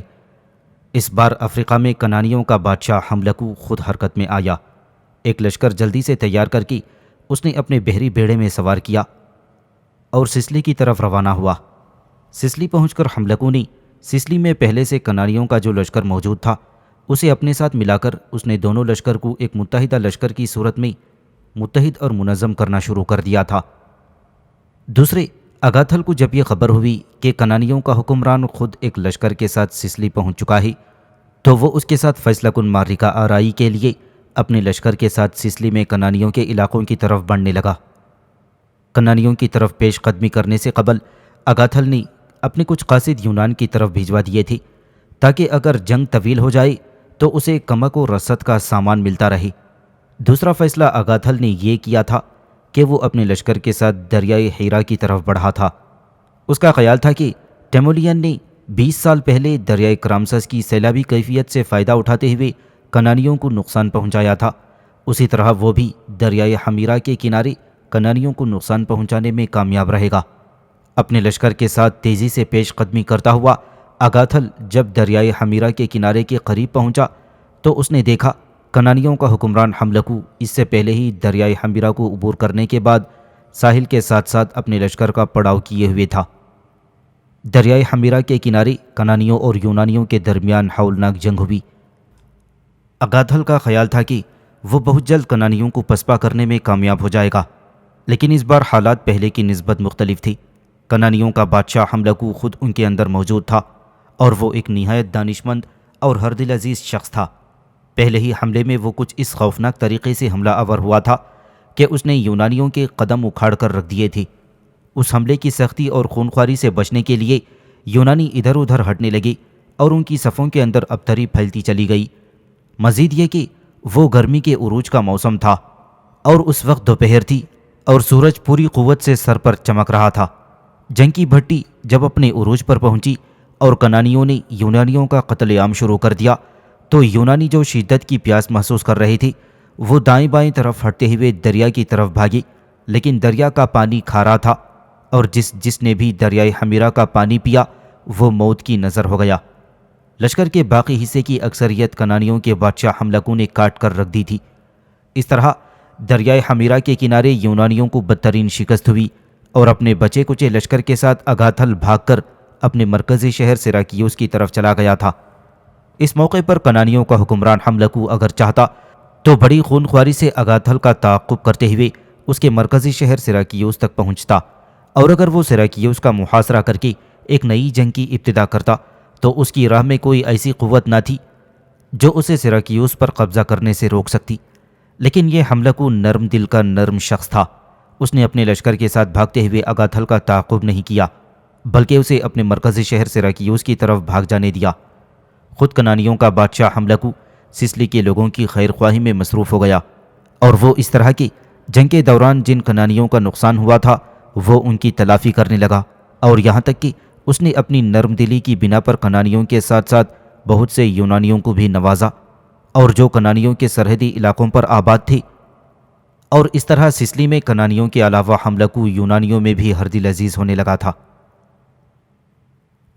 اس بار افریقہ میں کنانیوں کا بادشاہ حملکو خود حرکت میں آیا۔ ایک لشکر جلدی سے تیار کر کے اس نے اپنے بحری بیڑے میں سوار کیا اور سسلی کی طرف روانہ ہوا۔ سسلی پہنچ کر حملکو نے سسلی میں پہلے سے کنانیوں کا جو لشکر موجود تھا اسے اپنے ساتھ ملا کر اس نے دونوں لشکر کو ایک متحدہ لشکر کی صورت میں متحد اور منظم کرنا شروع کر دیا تھا۔ دوسرے اگاتھل کو جب یہ خبر ہوئی کہ کنانیوں کا حکمران خود ایک لشکر کے ساتھ سسلی پہنچ چکا ہے تو وہ اس کے ساتھ فیصلہ کن معرکہ آرائی کے لیے اپنے لشکر کے ساتھ سسلی میں کنانیوں کے علاقوں کی طرف بڑھنے لگا۔ کنانیوں کی طرف پیش قدمی کرنے سے قبل اگاتھل نے اپنے کچھ قاصد یونان کی طرف بھیجوا دیے تھے تاکہ اگر جنگ طویل ہو جائے تو اسے کمک و رسد کا سامان ملتا رہے۔ دوسرا فیصلہ اگاتھل نے یہ کیا تھا کہ وہ اپنے لشکر کے ساتھ دریائے ہیرا کی طرف بڑھا تھا۔ اس کا خیال تھا کہ ٹیمولین نے 20 سال پہلے دریائے کرامسس کی سیلابی کیفیت سے فائدہ اٹھاتے ہوئے کنانیوں کو نقصان پہنچایا تھا، اسی طرح وہ بھی دریائے ہمیرا کے کنارے کنانیوں کو نقصان پہنچانے میں کامیاب رہے گا۔ اپنے لشکر کے ساتھ تیزی سے پیش قدمی کرتا ہوا اگاتھل جب دریائے ہمیرا کے کنارے کے قریب پہنچا تو اس نے دیکھا کنانیوں کا حکمران حملکو اس سے پہلے ہی دریائے ہمیرا کو عبور کرنے کے بعد ساحل کے ساتھ ساتھ اپنے لشکر کا پڑاؤ کیے ہوئے تھا۔ دریائے ہمیرا کے کنارے کنانیوں اور یونانیوں کے درمیان ہولناک جنگ ہوئی۔ اگاتھل کا خیال تھا کہ وہ بہت جلد کنانیوں کو پسپا کرنے میں کامیاب ہو جائے گا، لیکن اس بار حالات پہلے کی نسبت مختلف تھی۔ کنانیوں کا بادشاہ حملکو خود ان کے اندر موجود تھا اور وہ ایک نہایت دانشمند اور ہر دل عزیز شخص تھا۔ پہلے ہی حملے میں وہ کچھ اس خوفناک طریقے سے حملہ آور ہوا تھا کہ اس نے یونانیوں کے قدم اکھاڑ کر رکھ دیے تھے۔ اس حملے کی سختی اور خونخواری سے بچنے کے لیے یونانی ادھر ادھر ہٹنے لگے اور ان کی صفوں کے اندر ابتری پھیلتی چلی گئی۔ مزید یہ کہ وہ گرمی کے عروج کا موسم تھا اور اس وقت دوپہر تھی اور سورج پوری قوت سے سر پر چمک رہا تھا۔ جنگ کی بھٹی جب اپنے عروج پر پہنچی اور کنانیوں نے یونانیوں کا قتل عام شروع کر دیا تو یونانی جو شدت کی پیاس محسوس کر رہے تھے وہ دائیں بائیں طرف ہٹتے ہوئے دریا کی طرف بھاگے، لیکن دریا کا پانی کھارا تھا اور جس نے بھی دریائے ہمیرا کا پانی پیا وہ موت کی نظر ہو گیا۔ لشکر کے باقی حصے کی اکثریت کنانیوں کے بادشاہ حملکو نے کاٹ کر رکھ دی تھی۔ اس طرح دریائے ہمیرا کے کنارے یونانیوں کو بدترین شکست ہوئی اور اپنے بچے کچے لشکر کے ساتھ اگاتھل بھاگ کر اپنے مرکزی شہر سیراکیوس کی طرف چلا گیا تھا۔ اس موقع پر کنانیوں کا حکمران حملکو اگر چاہتا تو بڑی خونخواری سے اگاتھل کا تعاقب کرتے ہوئے اس کے مرکزی شہر سیراکیوس تک پہنچتا، اور اگر وہ سیراکیوس کا محاصرہ کر کے ایک نئی جنگ کی ابتدا کرتا تو اس کی راہ میں کوئی ایسی قوت نہ تھی جو اسے سیراکیوس پر قبضہ کرنے سے روک سکتی۔ لیکن یہ حملکو نرم دل کا نرم شخص تھا۔ اس نے اپنے لشکر کے ساتھ بھاگتے ہوئے اگاتھل کا تعاقب نہیں کیا بلکہ اسے اپنے مرکزی شہر سیراکیوس کی طرف بھاگ جانے دیا۔ خود کنانیوں کا بادشاہ حملکو سسلی کے لوگوں کی خیر خواہی میں مصروف ہو گیا اور وہ اس طرح کی جنگ کے دوران جن کنانیوں کا نقصان ہوا تھا وہ ان کی تلافی کرنے لگا، اور یہاں تک کہ اس نے اپنی نرم دلی کی بنا پر کنانیوں کے ساتھ ساتھ بہت سے یونانیوں کو بھی نوازا اور جو کنانیوں کے سرحدی علاقوں پر آباد تھے، اور اس طرح سسلی میں کنانیوں کے علاوہ حملکو یونانیوں میں بھی ہر دل عزیز ہونے لگا تھا۔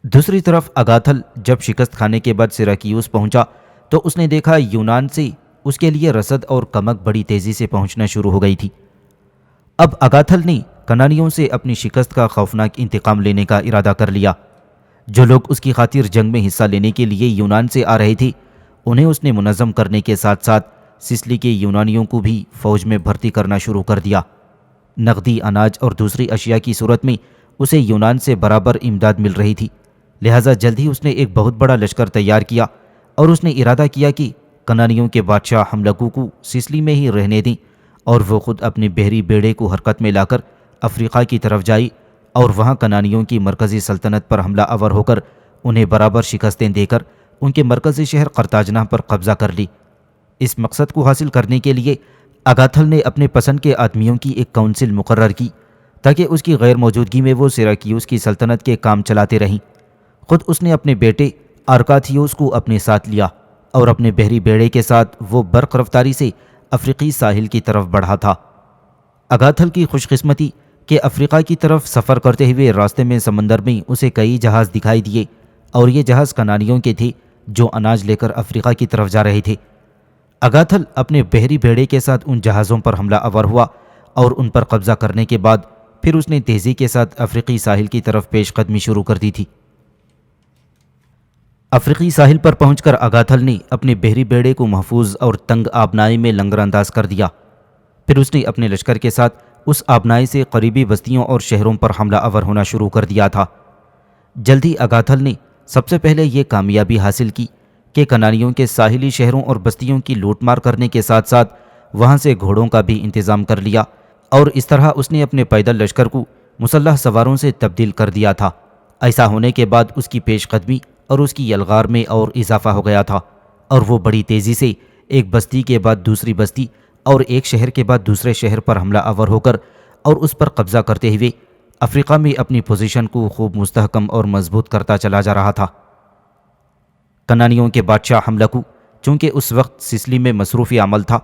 دوسری طرف اگاتھل جب شکست کھانے کے بعد سیراکیوس پہنچا تو اس نے دیکھا یونان سے اس کے لیے رسد اور کمک بڑی تیزی سے پہنچنا شروع ہو گئی تھی۔ اب اگاتھل نے کنانیوں سے اپنی شکست کا خوفناک انتقام لینے کا ارادہ کر لیا۔ جو لوگ اس کی خاطر جنگ میں حصہ لینے کے لیے یونان سے آ رہے تھے انہیں اس نے منظم کرنے کے ساتھ ساتھ سسلی کے یونانیوں کو بھی فوج میں بھرتی کرنا شروع کر دیا۔ نقدی، اناج اور دوسری اشیاء کی صورت میں اسے یونان سے برابر امداد مل رہی تھی، لہٰذا جلد ہی اس نے ایک بہت بڑا لشکر تیار کیا اور اس نے ارادہ کیا کہ کنانیوں کے بادشاہ حملکو کو سسلی میں ہی رہنے دیں اور وہ خود اپنے بحری بیڑے کو حرکت میں لا کر افریقہ کی طرف جائی اور وہاں کنانیوں کی مرکزی سلطنت پر حملہ آور ہو کر انہیں برابر شکستیں دے کر ان کے مرکزی شہر قرطاجنہ پر قبضہ کر لی۔ اس مقصد کو حاصل کرنے کے لیے اگاتھل نے اپنے پسند کے آدمیوں کی ایک کونسل مقرر کی تاکہ اس کی غیر موجودگی میں وہ سیراکیوس کی سلطنت کے کام چلاتے رہیں۔ خود اس نے اپنے بیٹے آرکاتھیوس کو اپنے ساتھ لیا اور اپنے بحری بیڑے کے ساتھ وہ برق رفتاری سے افریقی ساحل کی طرف بڑھا تھا۔ اگاتھل کی خوش قسمتی کہ افریقہ کی طرف سفر کرتے ہوئے راستے میں سمندر میں اسے کئی جہاز دکھائی دیے اور یہ جہاز کنانیوں کے تھے جو اناج لے کر افریقہ کی طرف جا رہے تھے۔ اگاتھل اپنے بحری بیڑے کے ساتھ ان جہازوں پر حملہ آور ہوا اور ان پر قبضہ کرنے کے بعد پھر اس نے تیزی کے ساتھ افریقی ساحل کی طرف پیش قدمی شروع کر دی تھی۔ افریقی ساحل پر پہنچ کر اگاتھل نے اپنے بحری بیڑے کو محفوظ اور تنگ آبنائی میں لنگر انداز کر دیا۔ پھر اس نے اپنے لشکر کے ساتھ اس آبنائی سے قریبی بستیوں اور شہروں پر حملہ آور ہونا شروع کر دیا تھا۔ جلد ہی اگاتھل نے سب سے پہلے یہ کامیابی حاصل کی کہ کنانیوں کے ساحلی شہروں اور بستیوں کی لوٹ مار کرنے کے ساتھ ساتھ وہاں سے گھوڑوں کا بھی انتظام کر لیا، اور اس طرح اس نے اپنے پیدل لشکر کو مسلح سواروں سے تبدیل کر دیا تھا۔ ایسا ہونے کے بعد اس کی پیش قدمی اور اس کی یلغار میں اور اضافہ ہو گیا تھا، اور وہ بڑی تیزی سے ایک بستی کے بعد دوسری بستی اور ایک شہر کے بعد دوسرے شہر پر حملہ آور ہو کر اور اس پر قبضہ کرتے ہوئے افریقہ میں اپنی پوزیشن کو خوب مستحکم اور مضبوط کرتا چلا جا رہا تھا۔ کنانیوں کے بادشاہ حملکو چونکہ اس وقت سسلی میں مصروف عمل تھا،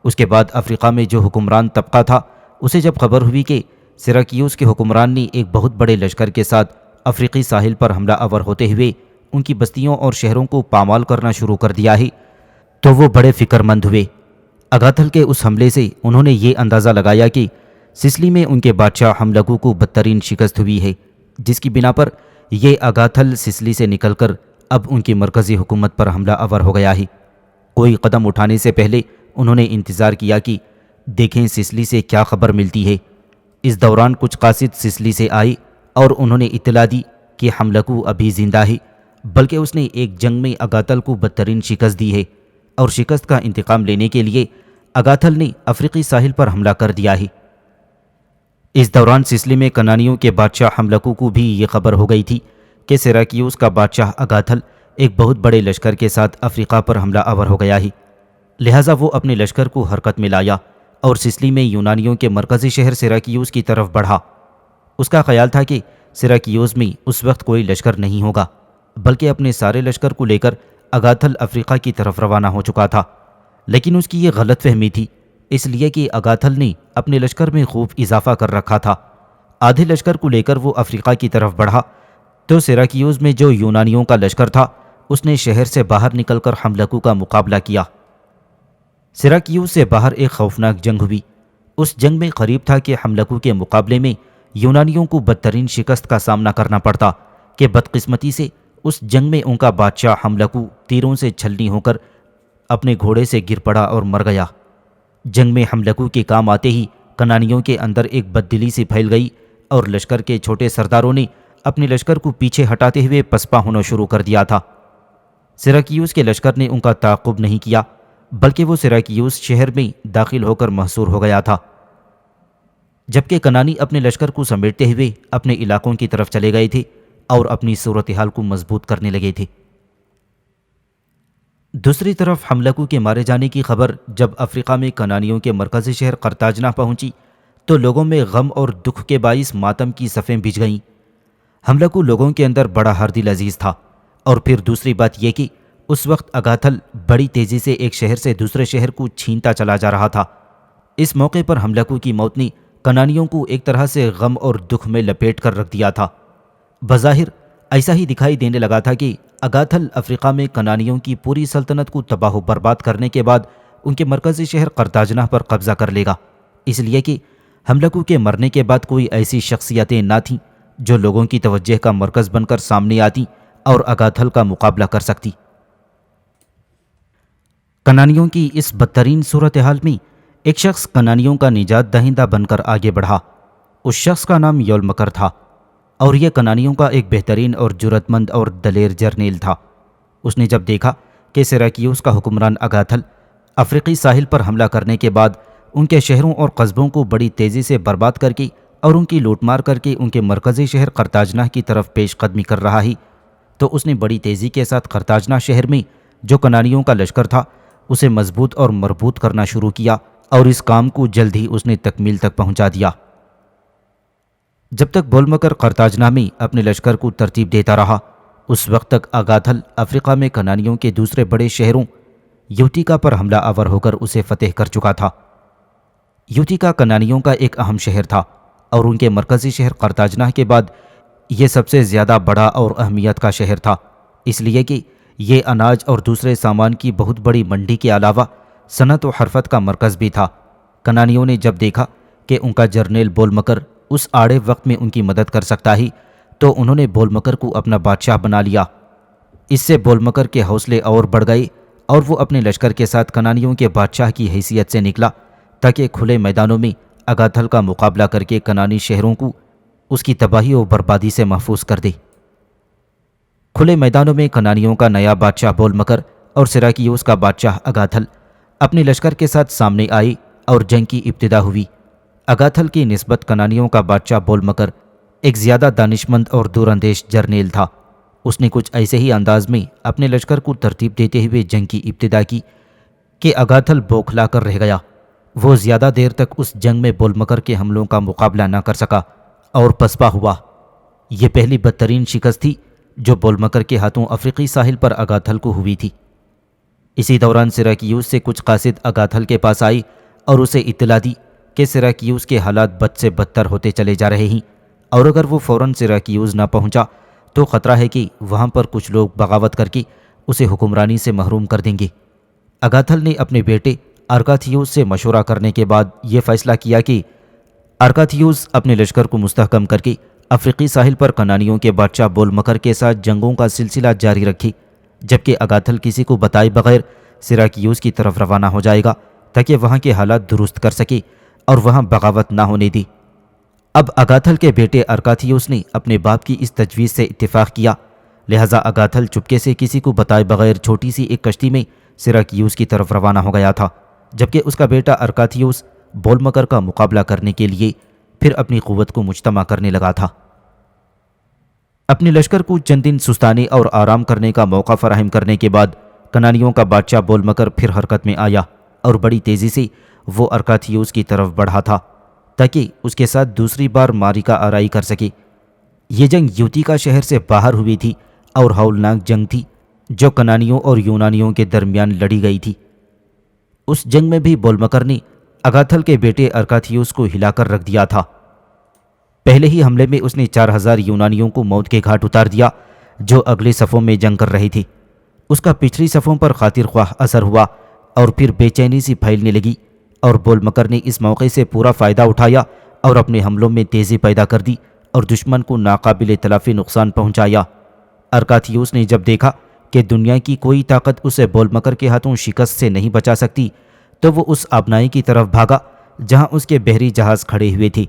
اس کے بعد افریقہ میں جو حکمران طبقہ تھا اسے جب خبر ہوئی کہ سیراکیوس کے حکمران نے ایک بہت بڑے لشکر کے ساتھ افریقی ساحل پر حملہ آور ہوتے ہوئے ان کی بستیوں اور شہروں کو پامال کرنا شروع کر دیا ہے، تو وہ بڑے فکر مند ہوئے۔ اگاتھل کے اس حملے سے انہوں نے یہ اندازہ لگایا کہ سسلی میں ان کے بادشاہ حملکو کو بدترین شکست ہوئی ہے، جس کی بنا پر یہ اگاتھل سسلی سے نکل کر اب ان کی مرکزی حکومت پر حملہ آور ہو گیا ہے۔ کوئی قدم اٹھانے سے پہلے انہوں نے انتظار کیا کہ دیکھیں سسلی سے کیا خبر ملتی ہے۔ اس دوران کچھ قاصد سسلی سے آئے اور انہوں نے اطلاع دی کہ حملکو ابھی زندہ ہے، بلکہ اس نے ایک جنگ میں اگاتھل کو بدترین شکست دی ہے، اور شکست کا انتقام لینے کے لیے اگاتھل نے افریقی ساحل پر حملہ کر دیا ہے۔ اس دوران سسلی میں کنانیوں کے بادشاہ حملکو کو بھی یہ خبر ہو گئی تھی کہ سیراکیوس کا بادشاہ اگاتھل ایک بہت بڑے لشکر کے ساتھ افریقہ پر حملہ آور ہو گیا ہے، لہٰذا وہ اپنے لشکر کو حرکت میں لایا اور سسلی میں یونانیوں کے مرکزی شہر سیراکیوس کی طرف بڑھا۔ اس کا خیال تھا کہ سیراکیوس میں اس وقت کوئی لشکر نہیں ہوگا، بلکہ اپنے سارے لشکر کو لے کر اگاتھل افریقہ کی طرف روانہ ہو چکا تھا، لیکن اس کی یہ غلط فہمی تھی، اس لیے کہ اگاتھل نے اپنے لشکر میں خوب اضافہ کر رکھا تھا۔ آدھے لشکر کو لے کر وہ افریقہ کی طرف بڑھا تو سیراکیوس میں جو یونانیوں کا لشکر تھا اس نے شہر سے باہر نکل کر حملکو کا مقابلہ کیا۔ سیراکیوس سے باہر ایک خوفناک جنگ ہوئی۔ اس جنگ میں قریب تھا کہ حملکو کے مقابلے میں یونانیوں کو بدترین شکست کا سامنا کرنا پڑتا کہ بدقسمتی سے اس جنگ میں ان کا بادشاہ حملکو تیروں سے چھلنی ہو کر اپنے گھوڑے سے گر پڑا اور مر گیا۔ جنگ میں حملکو کے کام آتے ہی کنانیوں کے اندر ایک بددلی سی پھیل گئی اور لشکر کے چھوٹے سرداروں نے اپنے لشکر کو پیچھے ہٹاتے ہوئے پسپا ہونا شروع کر دیا تھا۔ سیراکیوس کے لشکر نے ان کا تعاقب نہیں کیا، بلکہ وہ سیراکیوس شہر میں داخل ہو کر محصور ہو گیا تھا، جبکہ کنانی اپنے لشکر کو سمیٹتے ہوئے اپنے علاقوں کی طرف چلے گئے تھے اور اپنی صورتحال کو مضبوط کرنے لگے تھے۔ دوسری طرف حملکو کے مارے جانے کی خبر جب افریقہ میں کنانیوں کے مرکزی شہر قرطاجنہ پہنچی تو لوگوں میں غم اور دکھ کے باعث ماتم کی صفیں بچھ گئیں۔ حملکو لوگوں کے اندر بڑا ہردل عزیز تھا، اور پھر دوسری بات یہ کہ اس وقت اگاتھل بڑی تیزی سے ایک شہر سے دوسرے شہر کو چھینتا چلا جا رہا تھا۔ اس موقع پر حملکو کی موت نے کنانیوں کو ایک طرح سے غم اور دکھ میں لپیٹ کر رکھ دیا تھا۔ بظاہر ایسا ہی دکھائی دینے لگا تھا کہ اگاتھل افریقہ میں کنانیوں کی پوری سلطنت کو تباہ و برباد کرنے کے بعد ان کے مرکزی شہر قرطاجنہ پر قبضہ کر لے گا، اس لیے کہ حملکو کے مرنے کے بعد کوئی ایسی شخصیتیں نہ تھیں جو لوگوں کی توجہ کا مرکز بن کر سامنے آتی اور اگاتھل کا مقابلہ کر سکتی۔ کنانیوں کی اس بدترین صورتحال میں ایک شخص کنانیوں کا نجات دہندہ بن کر آگے بڑھا۔ اس شخص کا نام یولمکر تھا، اور یہ کنانیوں کا ایک بہترین اور جرأت مند اور دلیر جرنیل تھا۔ اس نے جب دیکھا کہ سیراکیوس کا حکمران اگاتھل افریقی ساحل پر حملہ کرنے کے بعد ان کے شہروں اور قصبوں کو بڑی تیزی سے برباد کر کے اور ان کی لوٹ مار کر کے ان کے مرکزی شہر قرطاجنہ کی طرف پیش قدمی کر رہا ہے، تو اس نے بڑی تیزی کے ساتھ قرطاجنہ شہر میں جو کنانیوں کا لشکر تھا اسے مضبوط اور مربوط کرنا شروع کیا، اور اس کام کو جلد ہی اس نے تکمیل تک پہنچا دیا۔ جب تک بولمکر قرطاجنہ میں اپنے لشکر کو ترتیب دیتا رہا، اس وقت تک اگاتھل افریقہ میں کنانیوں کے دوسرے بڑے شہروں یوٹیکا پر حملہ آور ہو کر اسے فتح کر چکا تھا۔ یوتیکا کنانیوں کا ایک اہم شہر تھا اور ان کے مرکزی شہر قرطاجنہ کے بعد یہ سب سے زیادہ بڑا اور اہمیت کا شہر تھا، اس لیے کہ یہ اناج اور دوسرے سامان کی بہت بڑی منڈی کے علاوہ صنعت و حرفت کا مرکز بھی تھا۔ کنانیوں نے جب دیکھا کہ ان کا جرنیل بولمکر اس آڑے وقت میں ان کی مدد کر سکتا ہی، تو انہوں نے بولمکر کو اپنا بادشاہ بنا لیا۔ اس سے بولمکر کے حوصلے اور بڑھ گئے اور وہ اپنے لشکر کے ساتھ کنانیوں کے بادشاہ کی حیثیت سے نکلا تاکہ کھلے میدانوں میں اگاتھل کا مقابلہ کر کے کنانی شہروں کو اس کی تباہی و بربادی سے محفوظ کر دے۔ کھلے میدانوں میں کنانیوں کا نیا بادشاہ بولمکر اور سراکیوس کا بادشاہ اگاتھل اپنے لشکر کے ساتھ سامنے آئے اور جنگ کی ابتدا ہوئی۔ اگاتھل کی نسبت کنانیوں کا بادشاہ بولمکر ایک زیادہ دانشمند اور دور اندیش جرنیل تھا۔ اس نے کچھ ایسے ہی انداز میں اپنے لشکر کو ترتیب دیتے ہوئے جنگ کی ابتدا کی کہ اگاتھل بوکھلا کر رہ گیا۔ وہ زیادہ دیر تک اس جنگ میں بولمکر کے حملوں کا مقابلہ نہ کر سکا اور پسپا ہوا۔ یہ پہلی بدترین شکست تھی جو بولمکر کے ہاتھوں افریقی ساحل پر اگاتھل کو ہوئی تھی۔ اسی دوران سراکیوس سے کچھ قاصد اگاتھل کے پاس آئی اور اسے اطلاع دی کہ سراکیوس کے حالات بد سے بدتر ہوتے چلے جا رہے ہیں اور اگر وہ فوراً سراکیوس نہ پہنچا تو خطرہ ہے کہ وہاں پر کچھ لوگ بغاوت کر کے اسے حکمرانی سے محروم کر دیں گے۔ اگاتھل نے اپنے بیٹے ارکاتھیوس سے مشورہ کرنے کے بعد یہ فیصلہ کیا کہ ارکاتھیوس اپنے لشکر کو مستحکم کر کے افریقی ساحل پر کنانیوں کے بادشاہ بولمکر کے ساتھ جنگوں کا سلسلہ جاری رکھے، جبکہ اگاتھل کسی کو بتائے بغیر سراکیوس کی طرف روانہ ہو جائے گا تاکہ وہاں کے حالات درست کر سکے اور وہاں بغاوت نہ ہونے دی۔ اب اگاتھل کے بیٹے ارکاتھیوس نے اپنے باپ کی اس تجویز سے اتفاق کیا، لہٰذا اگاتھل چپکے سے کسی کو بتائے بغیر چھوٹی سی ایک کشتی میں سراکیوس کی طرف روانہ ہو گیا تھا، جبکہ اس کا بیٹا ارکاتھیوس بولمکر کا مقابلہ کرنے کے لیے پھر اپنی قوت کو مجتمع کرنے لگا تھا۔ اپنے لشکر کو چند دن سستانے اور آرام کرنے کا موقع فراہم کرنے کے بعد کنانیوں کا بادشاہ بولمکر پھر حرکت میں آیا اور بڑی تیزی سے وہ ارکاتھیوس کی طرف بڑھا تھا تاکہ اس کے ساتھ دوسری بار معرکہ آرائی کر سکے۔ یہ جنگ یوتیکا شہر سے باہر ہوئی تھی اور ہولناک جنگ تھی جو کنانیوں اور یونانیوں کے درمیان لڑی گئی تھی۔ اس جنگ میں بھی بولمکر نے اگاتھل کے بیٹے ارکاتھیوس کو ہلا کر رکھ دیا تھا۔ پہلے ہی حملے میں اس نے 4000 یونانیوں کو موت کے گھاٹ اتار دیا جو اگلے صفوں میں جنگ کر رہے تھے۔ اس کا پچھلی صفوں پر خاطر خواہ اثر ہوا اور پھر بے چینی سی پھیلنے لگی اور بولمکر نے اس موقع سے پورا فائدہ اٹھایا اور اپنے حملوں میں تیزی پیدا کر دی اور دشمن کو ناقابل تلافی نقصان پہنچایا۔ ارکاتھیوس نے جب دیکھا کہ دنیا کی کوئی طاقت اسے بولمکر کے ہاتھوں شکست سے نہیں بچا سکتی تو وہ اس آبنائی کی طرف بھاگا جہاں اس کے بحری جہاز کھڑے ہوئے تھے۔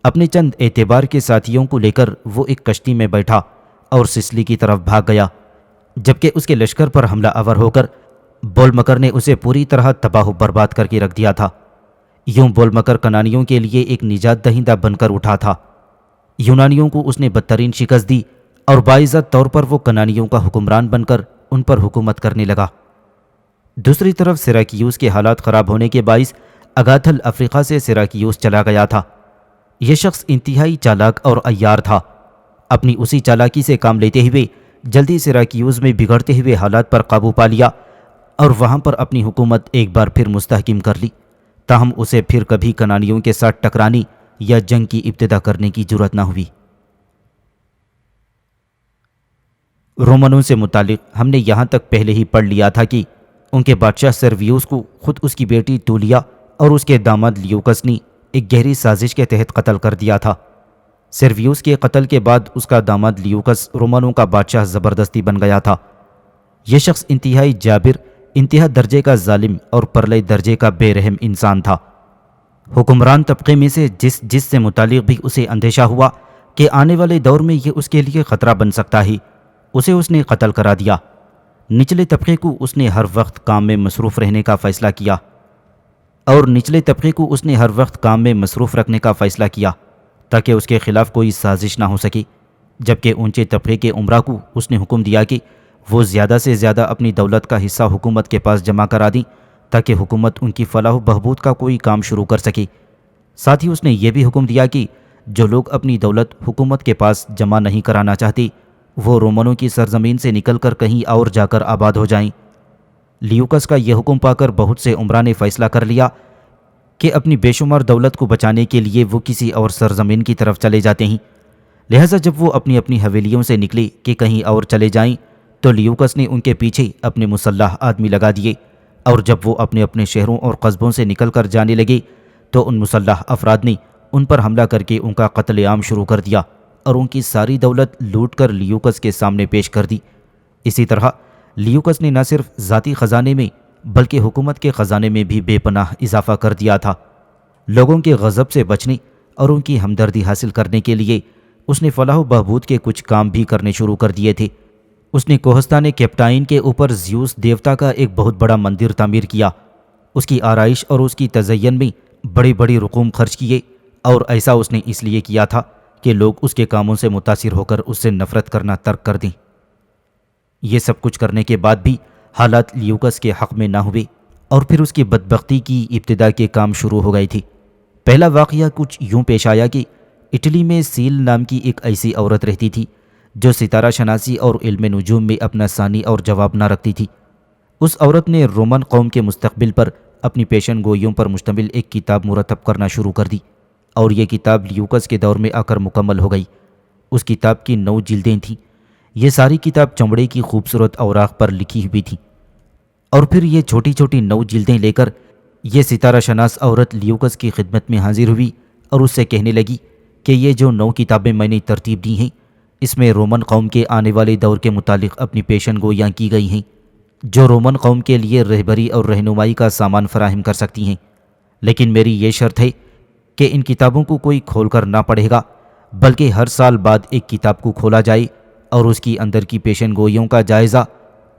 اپنے چند اعتبار کے ساتھیوں کو لے کر وہ ایک کشتی میں بیٹھا اور سسلی کی طرف بھاگ گیا، جبکہ اس کے لشکر پر حملہ آور ہو کر بولمکر نے اسے پوری طرح تباہ و برباد کر کے رکھ دیا تھا۔ یوں بولمکر کنانیوں کے لیے ایک نجات دہندہ بن کر اٹھا تھا۔ یونانیوں کو اس نے بدترین شکست دی اور باعزت طور پر وہ کنانیوں کا حکمران بن کر ان پر حکومت کرنے لگا۔ دوسری طرف سراکیوس کے حالات خراب ہونے کے باعث اگاتھل افریقہ سے سراکیوس چلا گیا تھا۔ یہ شخص انتہائی چالاک اور عیار تھا۔ اپنی اسی چالاکی سے کام لیتے ہوئے جلدی سراکیوس میں بگڑتے ہوئے حالات پر قابو پا لیا اور وہاں پر اپنی حکومت ایک بار پھر مستحکم کر لی، تاہم اسے پھر کبھی کنانیوں کے ساتھ ٹکرانے یا جنگ کی ابتدا کرنے کی جرأت نہ ہوئی۔ رومنوں سے متعلق ہم نے یہاں تک پہلے ہی پڑھ لیا تھا کہ ان کے بادشاہ سرویوس کو خود اس کی بیٹی تولیا اور اس کے داماد لیوکس نے ایک گہری سازش کے تحت قتل کر دیا تھا۔ سرویوس کے قتل کے بعد اس کا داماد لیوکس رومنوں کا بادشاہ زبردستی بن گیا تھا۔ یہ شخص انتہائی جابر، انتہا درجے کا ظالم اور پرلے درجے کا بے رحم انسان تھا۔ حکمران طبقے میں سے جس سے متعلق بھی اسے اندیشہ ہوا کہ آنے والے دور میں یہ اس کے لیے خطرہ بن سکتا ہے، اسے اس نے قتل کرا دیا۔ نچلے طبقے کو اس نے ہر وقت کام میں مصروف رہنے کا فیصلہ کیا رکھنے کا فیصلہ کیا تاکہ اس کے خلاف کوئی سازش نہ ہو سکے، جبکہ اونچے طبقے کے امراء کو اس نے حکم دیا کہ وہ زیادہ سے زیادہ اپنی دولت کا حصہ حکومت کے پاس جمع کرا دیں تاکہ حکومت ان کی فلاح و بہبود کا کوئی کام شروع کر سکے۔ ساتھ ہی اس نے یہ بھی حکم دیا کہ جو لوگ اپنی دولت حکومت کے پاس جمع نہیں کرانا چاہتے وہ رومنوں کی سرزمین سے نکل کر کہیں اور جا کر آباد ہو جائیں۔ لیوکس کا یہ حکم پا کر بہت سے امراء نے فیصلہ کر لیا کہ اپنی بے شمار دولت کو بچانے کے لیے وہ کسی اور سرزمین کی طرف چلے جاتے ہیں۔ لہٰذا جب وہ اپنی اپنی حویلیوں سے نکلے کہ کہیں اور چلے جائیں تو لیوکس نے ان کے پیچھے اپنے مسلح آدمی لگا دیے، اور جب وہ اپنے اپنے شہروں اور قصبوں سے نکل کر جانے لگے تو ان مسلح افراد نے ان پر حملہ کر کے ان کا قتل عام شروع کر دیا اور ان کی ساری دولت لوٹ کر لیوکس کے سامنے پیش کر دی۔ اسی طرح لیوکس نے نہ صرف ذاتی خزانے میں بلکہ حکومت کے خزانے میں بھی بے پناہ اضافہ کر دیا تھا۔ لوگوں کے غضب سے بچنے اور ان کی ہمدردی حاصل کرنے کے لیے اس نے فلاح و بہبود کے کچھ کام بھی کرنے شروع کر دیے تھے۔ اس نے کوہستان کیپٹائن کے اوپر زیوس دیوتا کا ایک بہت بڑا مندر تعمیر کیا۔ اس کی آرائش اور اس کی تزئین میں بڑی بڑی رقوم خرچ کیے، اور ایسا اس نے اس لیے کیا تھا کہ لوگ اس کے کاموں سے متاثر ہو کر اس سے نفرت کرنا ترک کر دیں۔ یہ سب کچھ کرنے کے بعد بھی حالات لیوکس کے حق میں نہ ہوئے، اور پھر اس کی بدبختی کی ابتدا کے کام شروع ہو گئے تھے۔ پہلا واقعہ کچھ یوں پیش آیا کہ اٹلی میں سیل نام کی ایک ایسی عورت رہتی تھی جو ستارہ شناسی اور علم نجوم میں اپنا ثانی اور جواب نہ رکھتی تھی۔ اس عورت نے رومن قوم کے مستقبل پر اپنی پیشن گوئیوں پر مشتمل ایک کتاب مرتب کرنا شروع کر دی، اور یہ کتاب لیوکس کے دور میں آ کر مکمل ہو گئی۔ اس کتاب کی 9 جلدیں تھیں۔ یہ ساری کتاب چمڑے کی خوبصورت اوراق پر لکھی ہوئی تھی، اور پھر یہ چھوٹی چھوٹی 9 جلدیں لے کر یہ ستارہ شناس عورت لیوکس کی خدمت میں حاضر ہوئی اور اس سے کہنے لگی کہ یہ جو 9 کتابیں میں نے ترتیب دی ہیں، اس میں رومن قوم کے آنے والے دور کے متعلق اپنی پیشن گوئیاں کی گئی ہیں جو رومن قوم کے لیے رہبری اور رہنمائی کا سامان فراہم کر سکتی ہیں، لیکن میری یہ شرط ہے کہ ان کتابوں کو کوئی کھول کر نہ پڑھے گا، بلکہ ہر سال بعد ایک کتاب کو کھولا جائے اور اس کی اندر کی پیشن گوئیوں کا جائزہ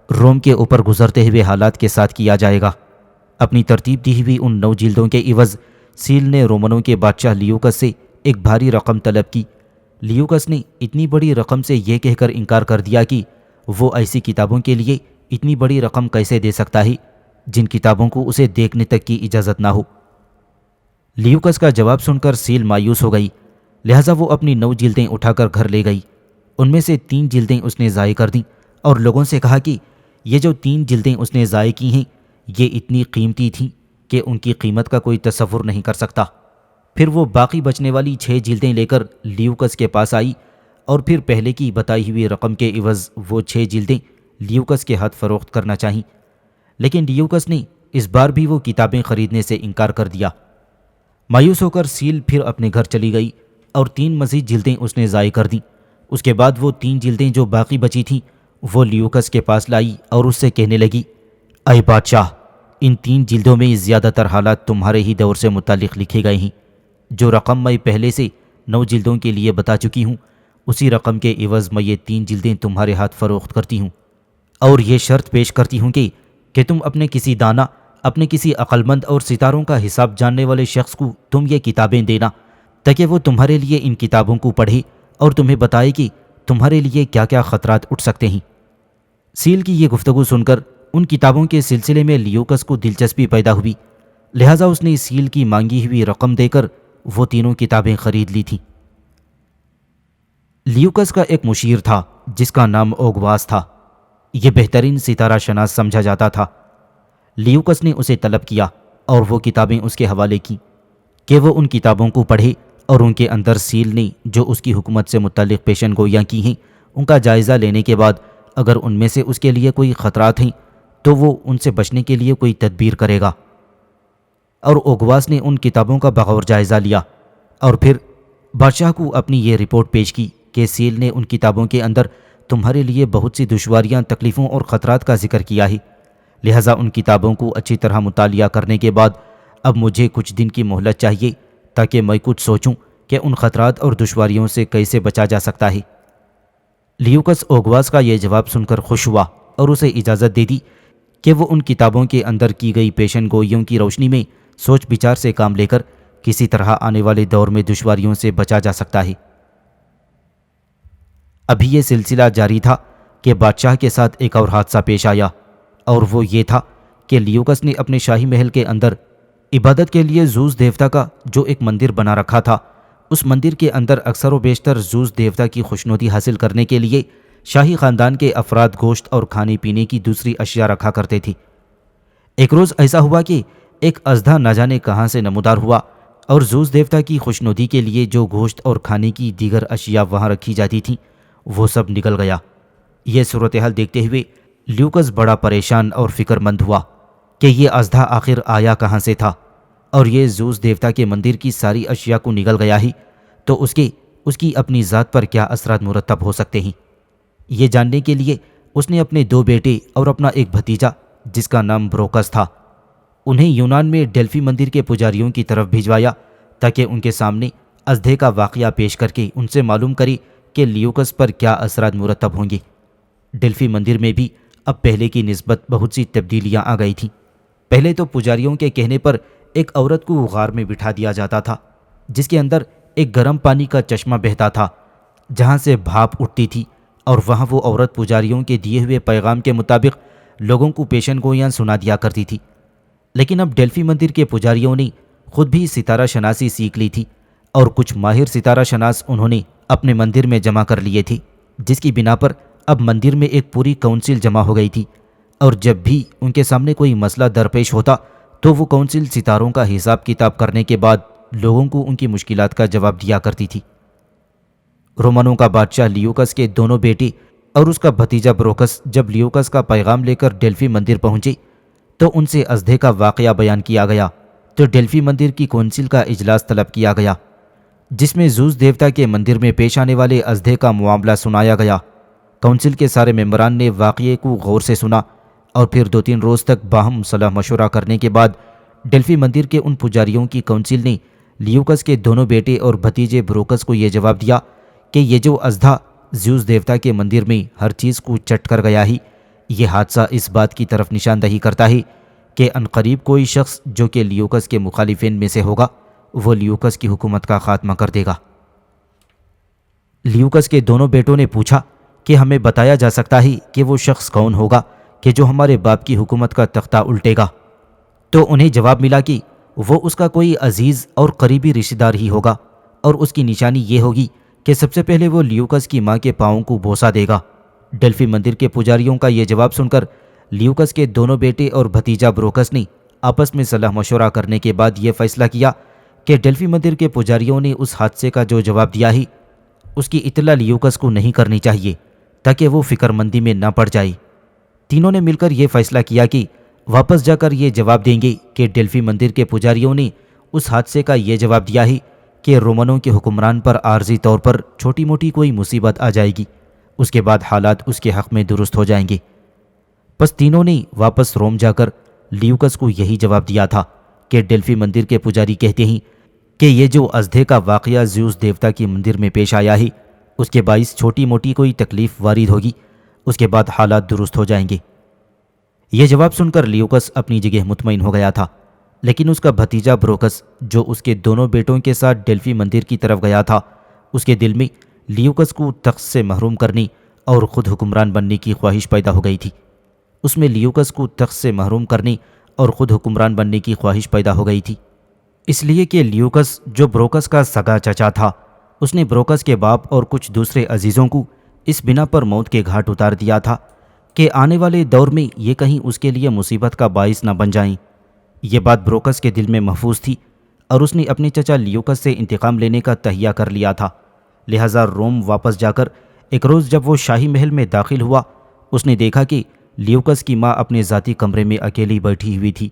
روم کے اوپر گزرتے ہوئے حالات کے ساتھ کیا جائے گا۔ اپنی ترتیب دی ہوئی ان 9 جلدوں کے عوض سیل نے رومنوں کے بادشاہ لیوکس سے ایک بھاری رقم طلب کی۔ لیوکس نے اتنی بڑی رقم سے یہ کہہ کر انکار کر دیا کہ وہ ایسی کتابوں کے لیے اتنی بڑی رقم کیسے دے سکتا ہے جن کتابوں کو اسے دیکھنے تک کی اجازت نہ ہو۔ لیوکس کا جواب سن کر سیل مایوس ہو گئی، لہٰذا وہ اپنی 9 جلدیں اٹھا کر گھر لے گئی۔ ان میں سے 3 جلدیں اس نے ضائع کر دیں اور لوگوں سے کہا کہ یہ جو 3 جلدیں اس نے ضائع کی ہیں یہ اتنی قیمتی تھیں کہ ان کی قیمت کا کوئی تصور نہیں کر سکتا۔ پھر وہ باقی بچنے والی 6 جلدیں لے کر لیوکس کے پاس آئی، اور پھر پہلے کی بتائی ہوئی رقم کے عوض وہ 6 جلدیں لیوکس کے ہاتھ فروخت کرنا چاہیں، لیکن لیوکس نے اس بار بھی وہ کتابیں خریدنے سے انکار کر دیا۔ مایوس ہو کر سیل پھر اپنے گھر چلی گئی اور 3 مزید جلدیں اس نے ضائع کر دیں۔ اس کے بعد وہ 3 جلدیں جو باقی بچی تھیں وہ لیوکس کے پاس لائی اور اس سے کہنے لگی، اے بادشاہ، ان 3 جلدوں میں زیادہ تر حالات تمہارے ہی دور سے متعلق لکھے گئے ہیں۔ جو رقم میں پہلے سے 9 جلدوں کے لیے بتا چکی ہوں، اسی رقم کے عوض میں یہ 3 جلدیں تمہارے ہاتھ فروخت کرتی ہوں، اور یہ شرط پیش کرتی ہوں کہ تم اپنے کسی دانا، اپنے کسی عقلمند اور ستاروں کا حساب جاننے والے شخص کو تم یہ کتابیں دینا تاکہ وہ تمہارے لیے ان کتابوں کو پڑھے اور تمہیں بتائے کہ تمہارے لیے کیا کیا خطرات اٹھ سکتے ہیں۔ سیل کی یہ گفتگو سن کر ان کتابوں کے سلسلے میں لیوکس کو دلچسپی پیدا ہوئی، لہٰذا اس نے سیل کی مانگی ہوئی رقم دے کر وہ تینوں کتابیں خرید لی تھیں۔ لیوکس کا ایک مشیر تھا جس کا نام اوگواس تھا۔ یہ بہترین ستارہ شناس سمجھا جاتا تھا۔ لیوکس نے اسے طلب کیا اور وہ کتابیں اس کے حوالے کی کہ وہ ان کتابوں کو پڑھے اور ان کے اندر سیل نے جو اس کی حکومت سے متعلق پیشن گوئیاں کی ہیں ان کا جائزہ لینے کے بعد اگر ان میں سے اس کے لیے کوئی خطرات ہیں تو وہ ان سے بچنے کے لیے کوئی تدبیر کرے گا۔ اور اوگواس نے ان کتابوں کا بغور جائزہ لیا اور پھر بادشاہ کو اپنی یہ رپورٹ پیش کی کہ سیل نے ان کتابوں کے اندر تمہارے لیے بہت سی دشواریاں، تکلیفوں اور خطرات کا ذکر کیا ہے، لہٰذا ان کتابوں کو اچھی طرح مطالعہ کرنے کے بعد اب مجھے کچھ دن کی مہلت چاہیے تاکہ میں کچھ سوچوں کہ ان خطرات اور دشواریوں سے کیسے بچا جا سکتا ہے۔ لیوکس اوگواس کا یہ جواب سن کر خوش ہوا اور اسے اجازت دے دی کہ وہ ان کتابوں کے اندر کی گئی پیشن گوئیوں کی روشنی میں سوچ بچار سے کام لے کر کسی طرح آنے والے دور میں دشواریوں سے بچا جا سکتا ہے۔ ابھی یہ سلسلہ جاری تھا کہ بادشاہ کے ساتھ ایک اور حادثہ پیش آیا، اور وہ یہ تھا کہ لیوکس نے اپنے شاہی محل کے اندر عبادت کے لیے زوس دیوتا کا جو ایک مندر بنا رکھا تھا، اس مندر کے اندر اکثر و بیشتر زوس دیوتا کی خوشنودی حاصل کرنے کے لیے شاہی خاندان کے افراد گوشت اور کھانے پینے کی دوسری اشیاء رکھا کرتے تھے۔ ایک روز ایسا ہوا کہ ایک اژدھا نہ جانے کہاں سے نمودار ہوا اور زوس دیوتا کی خوشنودی کے لیے جو گوشت اور کھانے کی دیگر اشیاء وہاں رکھی جاتی تھیں وہ سب نکل گیا۔ یہ صورتحال دیکھتے ہوئے لیوکس بڑا پریشان اور فکر مند ہوا کہ یہ اژدھا آخر آیا کہاں سے تھا، اور یہ زوس دیوتا کے مندر کی ساری اشیاء کو نگل گیا ہی تو اس کی اپنی ذات پر کیا اثرات مرتب ہو سکتے ہیں۔ یہ جاننے کے لیے اس نے اپنے 2 بیٹے اور اپنا ایک بھتیجا جس کا نام بروکس تھا، انہیں یونان میں ڈیلفی مندر کے پجاریوں کی طرف بھجوایا تاکہ ان کے سامنے اژدھے کا واقعہ پیش کر کے ان سے معلوم کرے کہ لیوکس پر کیا اثرات مرتب ہوں گے۔ ڈیلفی مندر میں بھی اب پہلے کی نسبت بہت سی تبدیلیاں آ گئی تھیں۔ پہلے تو پجاریوں کے کہنے پر ایک عورت کو غار میں بٹھا دیا جاتا تھا جس کے اندر ایک گرم پانی کا چشمہ بہتا تھا جہاں سے بھاپ اٹھتی تھی، اور وہاں وہ عورت پجاریوں کے دیے ہوئے پیغام کے مطابق لوگوں کو پیشن گوئیاں سنا دیا کرتی تھی۔ لیکن اب ڈیلفی مندر کے پجاریوں نے خود بھی ستارہ شناسی سیکھ لی تھی، اور کچھ ماہر ستارہ شناس انہوں نے اپنے مندر میں جمع کر لیے تھے، جس کی بنا پر اب مندر میں ایک پوری کونسل جمع ہو گئی تھی، اور جب بھی ان کے سامنے کوئی مسئلہ درپیش ہوتا تو وہ کونسل ستاروں کا حساب کتاب کرنے کے بعد لوگوں کو ان کی مشکلات کا جواب دیا کرتی تھی۔ رومنوں کا بادشاہ لیوکس کے دونوں بیٹے اور اس کا بھتیجا بروکس جب لیوکس کا پیغام لے کر ڈیلفی مندر پہنچے تو ان سے اژدھے کا واقعہ بیان کیا گیا، تو ڈیلفی مندر کی کونسل کا اجلاس طلب کیا گیا جس میں زوس دیوتا کے مندر میں پیش آنے والے اژدھے کا معاملہ سنایا گیا۔ کونسل کے سارے ممبران نے واقعے کو غور سے سنا، اور پھر 2-3 روز تک باہم صلاح مشورہ کرنے کے بعد ڈیلفی مندر کے ان پجاریوں کی کونسل نے لیوکس کے دونوں بیٹے اور بھتیجے بروکس کو یہ جواب دیا کہ یہ جو اژدھا زیوس دیوتا کے مندر میں ہر چیز کو چٹ کر گیا ہی، یہ حادثہ اس بات کی طرف نشاندہی کرتا ہے کہ عنقریب کوئی شخص جو کہ لیوکس کے مخالفین میں سے ہوگا وہ لیوکس کی حکومت کا خاتمہ کر دے گا۔ لیوکس کے دونوں بیٹوں نے پوچھا کہ ہمیں بتایا جا سکتا ہے کہ وہ شخص کون ہوگا کہ جو ہمارے باپ کی حکومت کا تختہ الٹے گا؟ تو انہیں جواب ملا کہ وہ اس کا کوئی عزیز اور قریبی رشتہ دار ہی ہوگا، اور اس کی نشانی یہ ہوگی کہ سب سے پہلے وہ لیوکس کی ماں کے پاؤں کو بوسہ دے گا۔ ڈیلفی مندر کے پجاریوں کا یہ جواب سن کر لیوکس کے دونوں بیٹے اور بھتیجا بروکس نے آپس میں صلاح مشورہ کرنے کے بعد یہ فیصلہ کیا کہ ڈیلفی مندر کے پجاریوں نے اس حادثے کا جو جواب دیا ہے اس کی اطلاع لیوکس کو نہیں کرنی چاہیے تاکہ وہ فکر مندی میں نہ پڑ جائے۔ تینوں نے مل کر یہ فیصلہ کیا کہ واپس جا کر یہ جواب دیں گے کہ ڈیلفی مندر کے پجاریوں نے اس حادثے کا یہ جواب دیا ہے کہ رومنوں کے حکمران پر عارضی طور پر چھوٹی موٹی کوئی مصیبت آ جائے گی، اس کے بعد حالات اس کے حق میں درست ہو جائیں گے۔ پس تینوں نے واپس روم جا کر لیوکس کو یہی جواب دیا تھا کہ ڈیلفی مندر کے پجاری کہتے ہیں کہ یہ جو اژدھے کا واقعہ زیوس دیوتا کے مندر میں پیش آیا ہے اس کے باعث چھوٹی موٹی کوئی تکلیف وارد ہوگی، اس کے بعد حالات درست ہو جائیں گے۔ یہ جواب سن کر لیوکس اپنی جگہ مطمئن ہو گیا تھا، لیکن اس کا بھتیجا بروکس جو اس کے دونوں بیٹوں کے ساتھ ڈیلفی مندر کی طرف گیا تھا، اس کے دل میں لیوکس کو تخت سے محروم کرنے اور خود حکمران بننے کی خواہش پیدا ہو گئی تھی۔ اس میں لیوکس کو تخت سے محروم کرنے اور خود حکمران بننے کی خواہش پیدا ہو گئی تھی، اس لیے کہ لیوکس جو بروکس کا سگا چچا تھا، اس نے بروکس کے باپ اور کچھ دوسرے عزیزوں کو اس بنا پر موت کے گھاٹ اتار دیا تھا کہ آنے والے دور میں یہ کہیں اس کے لیے مصیبت کا باعث نہ بن جائیں۔ یہ بات بروکس کے دل میں محفوظ تھی، اور اس نے اپنے چچا لیوکس سے انتقام لینے کا تہیہ کر لیا تھا۔ لہٰذا روم واپس جا کر ایک روز جب وہ شاہی محل میں داخل ہوا، اس نے دیکھا کہ لیوکس کی ماں اپنے ذاتی کمرے میں اکیلی بیٹھی ہوئی تھی،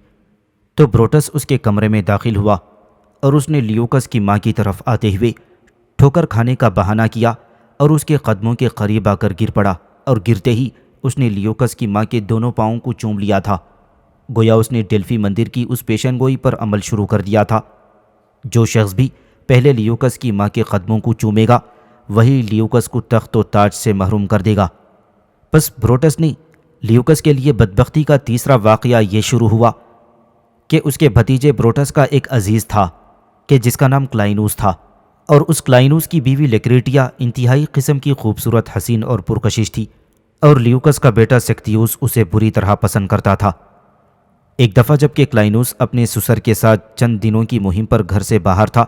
تو بروٹس اس کے کمرے میں داخل ہوا اور اس نے لیوکس کی ماں کی طرف آتے ہوئے ٹھوکر کھانے کا بہانہ کیا اور اس کے قدموں کے قریب آ کر گر پڑا، اور گرتے ہی اس نے لیوکس کی ماں کے دونوں پاؤں کو چوم لیا تھا، گویا اس نے ڈیلفی مندر کی اس پیشن گوئی پر عمل شروع کر دیا تھا۔ جو شخص بھی پہلے لیوکس کی ماں کے قدموں کو چومے گا وہی لیوکس کو تخت و تاج سے محروم کر دے گا۔ پس بروٹس نے لیوکس کے لیے بدبختی کا تیسرا واقعہ یہ شروع ہوا کہ اس کے بھتیجے بروٹس کا ایک عزیز تھا کہ جس کا نام کلائنوس تھا، اور اس کلائنوس کی بیوی لیکریٹیا انتہائی قسم کی خوبصورت، حسین اور پرکشش تھی، اور لیوکس کا بیٹا سیکتیوس اسے بری طرح پسند کرتا تھا۔ ایک دفعہ جب کہ کلائنوس اپنے سسر کے ساتھ چند دنوں کی مہم پر گھر سے باہر تھا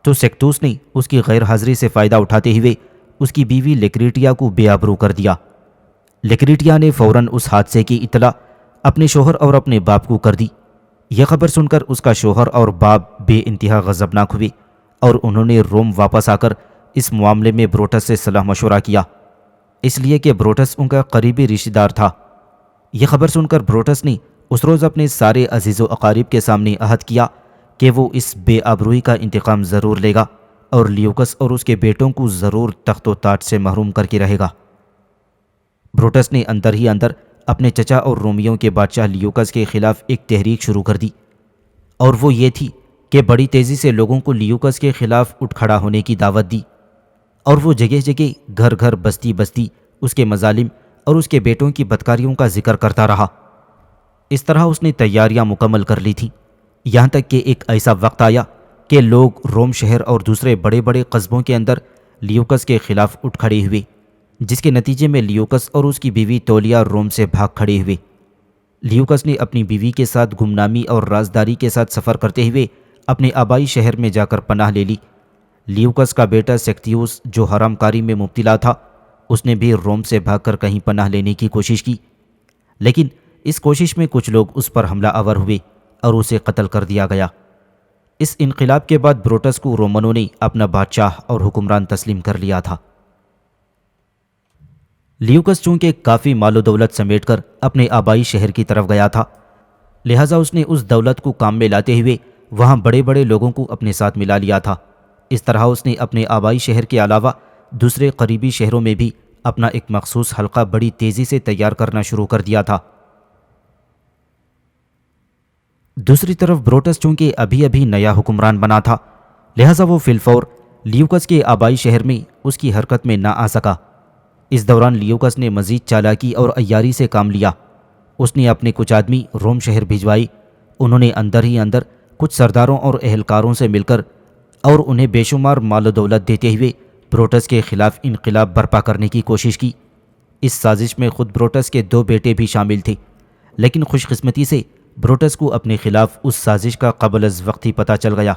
تو سیکٹوس نے اس کی غیر حاضری سے فائدہ اٹھاتے ہوئے اس کی بیوی لیکریٹیا کو بے آبرو کر دیا۔ لیکریٹیا نے فوراً اس حادثے کی اطلاع اپنے شوہر اور اپنے باپ کو کر دی، یہ خبر سن کر اس کا شوہر اور باپ بے انتہا غضبناک ہوئے اور انہوں نے روم واپس آ کر اس معاملے میں بروٹس سے صلاح مشورہ کیا، اس لیے کہ بروٹس ان کا قریبی رشتہ دار تھا۔ یہ خبر سن کر بروٹس نے اس روز اپنے سارے عزیز و اقارب کے سامنے عہد کیا کہ وہ اس بے آبروئی کا انتقام ضرور لے گا اور لیوکس اور اس کے بیٹوں کو ضرور تخت و تاج سے محروم کر کے رہے گا۔ بروٹس نے اندر ہی اندر اپنے چچا اور رومیوں کے بادشاہ لیوکس کے خلاف ایک تحریک شروع کر دی، اور وہ یہ تھی کہ بڑی تیزی سے لوگوں کو لیوکس کے خلاف اٹھ کھڑا ہونے کی دعوت دی، اور وہ جگہ جگہ گھر گھر بستی بستی اس کے مظالم اور اس کے بیٹوں کی بدکاریوں کا ذکر کرتا رہا۔ اس طرح اس نے تیاریاں مکمل کر لی تھیں، یہاں تک کہ ایک ایسا وقت آیا کہ لوگ روم شہر اور دوسرے بڑے بڑے قصبوں کے اندر لیوکس کے خلاف اٹھ کھڑے ہوئے، جس کے نتیجے میں لیوکس اور اس کی بیوی تولیا روم سے بھاگ کھڑے ہوئے۔ لیوکس نے اپنی بیوی کے ساتھ گمنامی اور رازداری کے ساتھ سفر کرتے ہوئے اپنے آبائی شہر میں جا کر پناہ لے لی۔ لیوکس کا بیٹا سیکتیوس جو حرام کاری میں مبتلا تھا، اس نے بھی روم سے بھاگ کر کہیں پناہ لینے کی کوشش کی، لیکن اس کوشش میں کچھ لوگ اس پر حملہ آور ہوئے اور اسے قتل کر دیا گیا۔ اس انقلاب کے بعد بروٹس کو رومنوں نے اپنا بادشاہ اور حکمران تسلیم کر لیا تھا۔ لیوکس چونکہ کافی مال و دولت سمیٹ کر اپنے آبائی شہر کی طرف گیا تھا، لہٰذا اس نے اس دولت کو کام میں لاتے ہوئے وہاں بڑے بڑے لوگوں کو اپنے ساتھ ملا لیا تھا۔ اس طرح اس نے اپنے آبائی شہر کے علاوہ دوسرے قریبی شہروں میں بھی اپنا ایک مخصوص حلقہ بڑی تیزی سے تیار کرنا شروع کر دیا تھا۔ دوسری طرف بروٹس چونکہ ابھی ابھی نیا حکمران بنا تھا، لہٰذا وہ فی الفور لیوکس کے آبائی شہر میں اس کی حرکت میں نہ آ سکا۔ اس دوران لیوکس نے مزید چالاکی اور عیاری سے کام لیا۔ اس نے اپنے کچھ آدمی روم شہر بھجوائی۔ انہوں نے اندر ہی اندر کچھ سرداروں اور اہلکاروں سے مل کر اور انہیں بے شمار مال و دولت دیتے ہوئے بروٹس کے خلاف انقلاب برپا کرنے کی کوشش کی۔ اس سازش میں خود بروٹس کے 2 بیٹے بھی شامل تھے، لیکن خوش قسمتی سے بروٹس کو اپنے خلاف اس سازش کا قبل از وقت ہی پتہ چل گیا،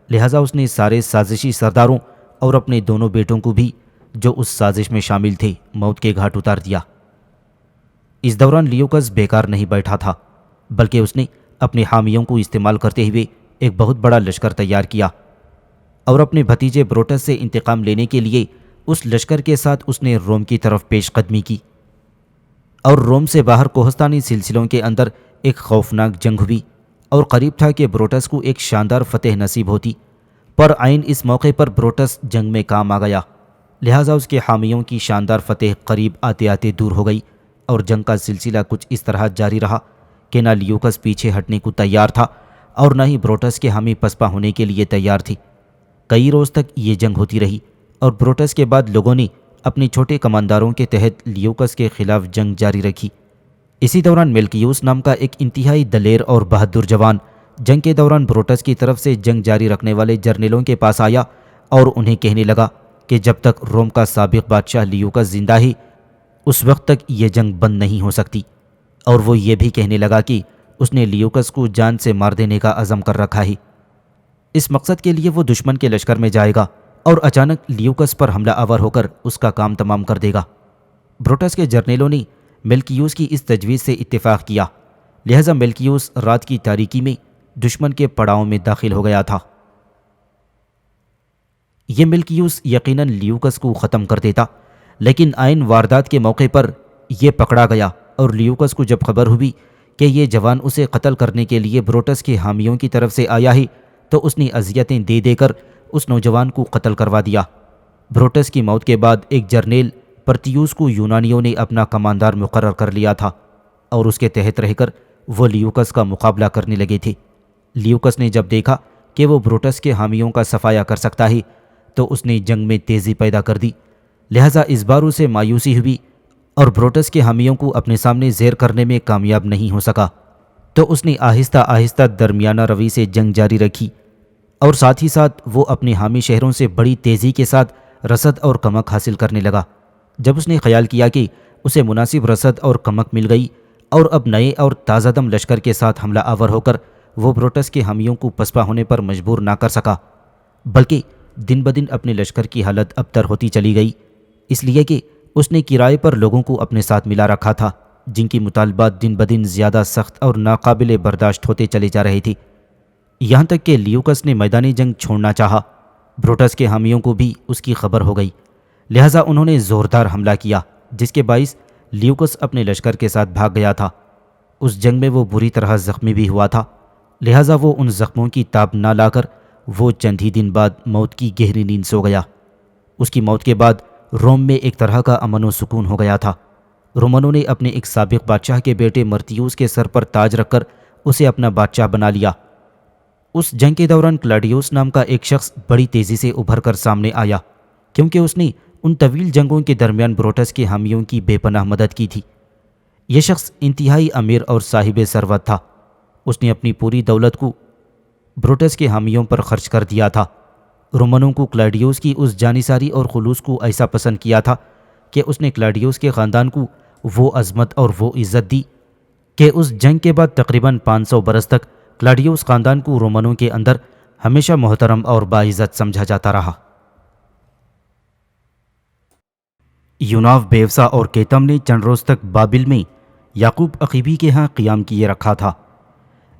لہٰذا اس نے سارے سازشی سرداروں اور اپنے دونوں بیٹوں کو بھی جو اس سازش میں شامل تھے موت کے گھاٹ اتار دیا۔ اس دوران لیوکس بیکار نہیں بیٹھا تھا، بلکہ اس نے اپنے حامیوں کو استعمال کرتے ہوئے ایک بہت بڑا لشکر تیار کیا، اور اپنے بھتیجے بروٹس سے انتقام لینے کے لیے اس لشکر کے ساتھ اس نے روم کی طرف پیش قدمی کی، اور روم سے باہر کوہستانی سلسلوں کے اندر ایک خوفناک جنگ ہوئی، اور قریب تھا کہ بروٹس کو ایک شاندار فتح نصیب ہوتی، پر عین اس موقع پر بروٹس جنگ میں کام آ گیا، لہٰذا اس کے حامیوں کی شاندار فتح قریب آتے آتے دور ہو گئی، اور جنگ کا سلسلہ کچھ اس طرح جاری رہا کہ نہ لیوکس پیچھے ہٹنے کو تیار تھا اور نہ ہی بروٹس کے حامی پسپا ہونے کے لیے تیار تھے۔ کئی روز تک یہ جنگ ہوتی رہی، اور بروٹس کے بعد لوگوں نے اپنے چھوٹے کمانداروں کے تحت لیوکس کے خلاف جنگ جاری رکھی۔ اسی دوران ملکیوس نام کا ایک انتہائی دلیر اور بہادر جوان جنگ کے دوران بروٹس کی طرف سے جنگ جاری رکھنے والے جرنیلوں کے پاس آیا اور انہیں کہنے لگا کہ جب تک روم کا سابق بادشاہ لیوکس زندہ ہے اس وقت تک یہ جنگ بند نہیں ہو سکتی، اور وہ یہ بھی کہنے لگا کہ اس نے لیوکس کو جان سے مار دینے کا عزم کر رکھا ہے۔ اس مقصد کے لیے وہ دشمن کے لشکر میں جائے گا اور اچانک لیوکس پر حملہ آور ہو کر اس کا کام تمام کر دے گا۔ بروٹس کے جرنیلوں نے ملکیوس کی اس تجویز سے اتفاق کیا، لہذا ملکیوس رات کی تاریکی میں دشمن کے پڑاؤں میں داخل ہو گیا تھا۔ یہ ملکیوس یقیناً لیوکس کو ختم کر دیتا، لیکن عین واردات کے موقع پر یہ پکڑا گیا، اور لیوکس کو جب خبر ہوئی کہ یہ جوان اسے قتل کرنے کے لیے بروٹس کے حامیوں کی طرف سے آیا ہے، تو اس نے اذیتیں دے دے کر اس نوجوان کو قتل کروا دیا۔ بروٹس کی موت کے بعد ایک جرنیل پرتیوس کو یونانیوں نے اپنا کماندار مقرر کر لیا تھا، اور اس کے تحت رہ کر وہ لیوکس کا مقابلہ کرنے لگے تھے۔ لیوکس نے جب دیکھا کہ وہ بروٹس کے حامیوں کا صفایا کر سکتا ہے تو اس نے جنگ میں تیزی پیدا کر دی، لہٰذا اس بار اسے مایوسی ہوئی اور بروٹس کے حامیوں کو اپنے سامنے زیر کرنے میں کامیاب نہیں ہو سکا، تو اس نے آہستہ آہستہ درمیانہ روی سے جنگ جاری رکھی، اور ساتھ ہی ساتھ وہ اپنے حامی شہروں سے بڑی تیزی کے ساتھ رسد اور کمک حاصل کرنے لگا۔ جب اس نے خیال کیا کہ اسے مناسب رسد اور کمک مل گئی اور اب نئے اور تازہ دم لشکر کے ساتھ حملہ آور ہو کر وہ بروٹس کے حامیوں کو پسپا ہونے پر مجبور نہ کر سکا، بلکہ دن بدن اپنے لشکر کی حالت ابتر ہوتی چلی گئی، اس لیے کہ اس نے کرائے پر لوگوں کو اپنے ساتھ ملا رکھا تھا جن کی مطالبات دن بدن زیادہ سخت اور ناقابل برداشت ہوتے چلے جا رہے تھے، یہاں تک کہ لیوکس نے میدان جنگ چھوڑنا چاہا۔ بروٹس کے حامیوں کو بھی اس کی خبر ہو گئی، لہٰذا انہوں نے زوردار حملہ کیا، جس کے باعث لیوکس اپنے لشکر کے ساتھ بھاگ گیا تھا۔ اس جنگ میں وہ بری طرح زخمی بھی ہوا تھا، لہٰذا وہ ان زخموں کی تاب نہ لا کر وہ چند ہی دن بعد موت کی گہری نیند سو گیا۔ اس کی موت کے بعد روم میں ایک طرح کا امن و سکون ہو گیا تھا۔ رومنوں نے اپنے ایک سابق بادشاہ کے بیٹے مرتیوس کے سر پر تاج رکھ کر اسے اپنا بادشاہ بنا لیا۔ اس جنگ کے دوران کلاڈیوس نام کا ایک شخص بڑی تیزی سے ابھر کر سامنے آیا، کیونکہ اس نے ان طویل جنگوں کے درمیان بروٹس کے حامیوں کی بے پناہ مدد کی تھی۔ یہ شخص انتہائی امیر اور صاحب ثروت تھا۔ اس نے اپنی پوری دولت کو بروٹس کے حامیوں پر خرچ کر دیا تھا۔ رومنوں کو کلاڈیوس کی اس جانثاری اور خلوص کو ایسا پسند کیا تھا کہ اس نے کلاڈیوس کے خاندان کو وہ عظمت اور وہ عزت دی کہ اس جنگ کے بعد تقریباً 500 برس تک کلاڈیوس خاندان کو رومنوں کے اندر ہمیشہ محترم اور باعزت سمجھا جاتا رہا۔ یوناف بیوسا اور کیتم نے چند روز تک بابل میں یعقوب عقیبی کے ہاں قیام کیے رکھا تھا۔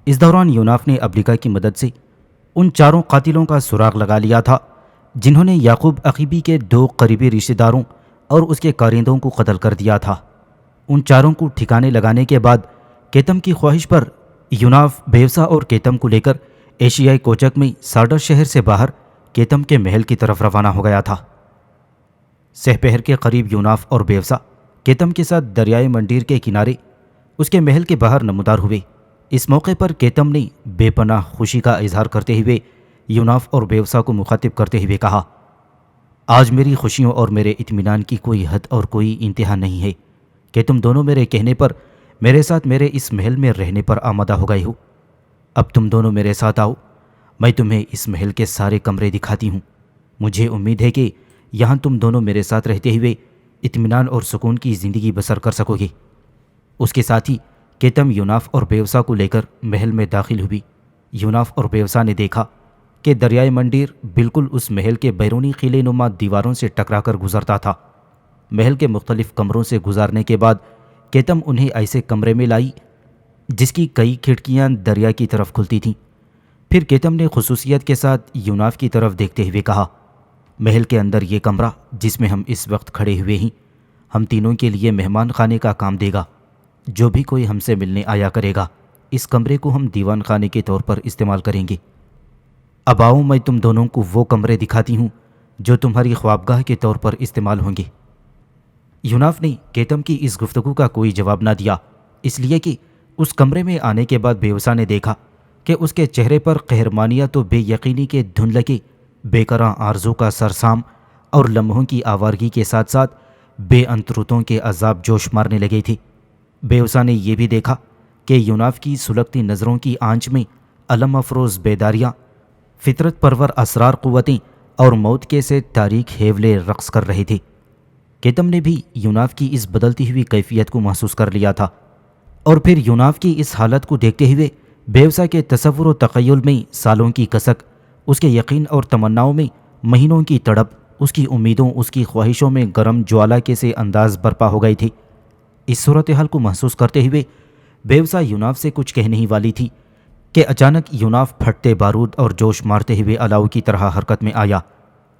اس دوران یوناف نے ابلیکا کی مدد سے ان چاروں قاتلوں کا سراغ لگا لیا تھا جنہوں نے یعقوب عقیبی کے 2 قریبی رشتہ داروں اور اس کے کارندوں کو قتل کر دیا تھا۔ ان چاروں کو ٹھکانے لگانے کے بعد کیتم کی خواہش پر یوناف بیوسا اور کیتم کو لے کر ایشیائی کوچک میں سارڈس شہر سے باہر کیتم کے محل کی طرف روانہ ہو گیا تھا۔ سہ پہر کے قریب یوناف اور بیوسا کیتم کے ساتھ دریائے منڈیر کے کنارے اس کے محل کے باہر نمودار ہوئے۔ اس موقع پر کیتم نے بے پناہ خوشی کا اظہار کرتے ہوئے یوناف اور بیوسا کو مخاطب کرتے ہوئے کہا، آج میری خوشیوں اور میرے اطمینان کی کوئی حد اور کوئی انتہا نہیں ہے کہ تم دونوں میرے کہنے پر میرے ساتھ میرے اس محل میں رہنے پر آمادہ ہو گئے ہو۔ اب تم دونوں میرے ساتھ آؤ، میں تمہیں اس محل کے سارے کمرے دکھاتی ہوں۔ مجھے امید ہے کہ یہاں تم دونوں میرے ساتھ رہتے ہوئے اطمینان اور سکون کی زندگی بسر کر سکو گے۔ اس کے ساتھ ہی کیتم یوناف اور بیوسا کو لے کر محل میں داخل ہوئی۔ یوناف اور بیوسا نے دیکھا کہ دریائے منڈیر بالکل اس محل کے بیرونی قلعے نما دیواروں سے ٹکرا کر گزرتا تھا۔ محل کے مختلف کمروں سے گزارنے کے بعد کیتم انہیں ایسے کمرے میں لائی جس کی کئی کھڑکیاں دریا کی طرف کھلتی تھیں۔ پھر کیتم نے خصوصیت کے ساتھ یوناف کی طرف دیکھتے ہوئے کہا، محل کے اندر یہ کمرہ جس میں ہم اس وقت کھڑے ہوئے ہیں ہم تینوں کے لیے مہمان خانے کا کام دے گا۔ جو بھی کوئی ہم سے ملنے آیا کرے گا اس کمرے کو ہم دیوان خانے کے طور پر استعمال کریں گے۔ اب آؤ میں تم دونوں کو وہ کمرے دکھاتی ہوں جو تمہاری خوابگاہ کے طور پر استعمال ہوں گے۔ یوناف نے کیتم کی اس گفتگو کا کوئی جواب نہ دیا، اس لیے کہ اس کمرے میں آنے کے بعد بیوسا نے دیکھا کہ اس کے چہرے پر قہرمانیت و بے یقینی کے دھندلے بے قرار آرزو کا سرسام اور لمحوں کی آوارگی کے ساتھ ساتھ بے انترتوں کے عذاب جوش مارنے لگے تھے۔ بیوسا نے یہ بھی دیکھا کہ یوناف کی سلگتی نظروں کی آنچ میں علم افروز بیداریاں، فطرت پرور اسرار قوتیں اور موت کے سے تاریک ہیولے رقص کر رہے تھے۔ کیتم نے بھی یوناف کی اس بدلتی ہوئی کیفیت کو محسوس کر لیا تھا، اور پھر یوناف کی اس حالت کو دیکھتے ہوئے بیوسا کے تصور و تخیل میں سالوں کی کسک، اس کے یقین اور تمناؤں میں مہینوں کی تڑپ، اس کی امیدوں، اس کی خواہشوں میں گرم جوالا کے سے انداز برپا ہو گئی تھی۔ اس صورتحال کو محسوس کرتے ہوئے بیوسا یوناف سے کچھ کہنے ہی والی تھی کہ اچانک یوناف پھٹتے بارود اور جوش مارتے ہوئے الاؤ کی طرح حرکت میں آیا۔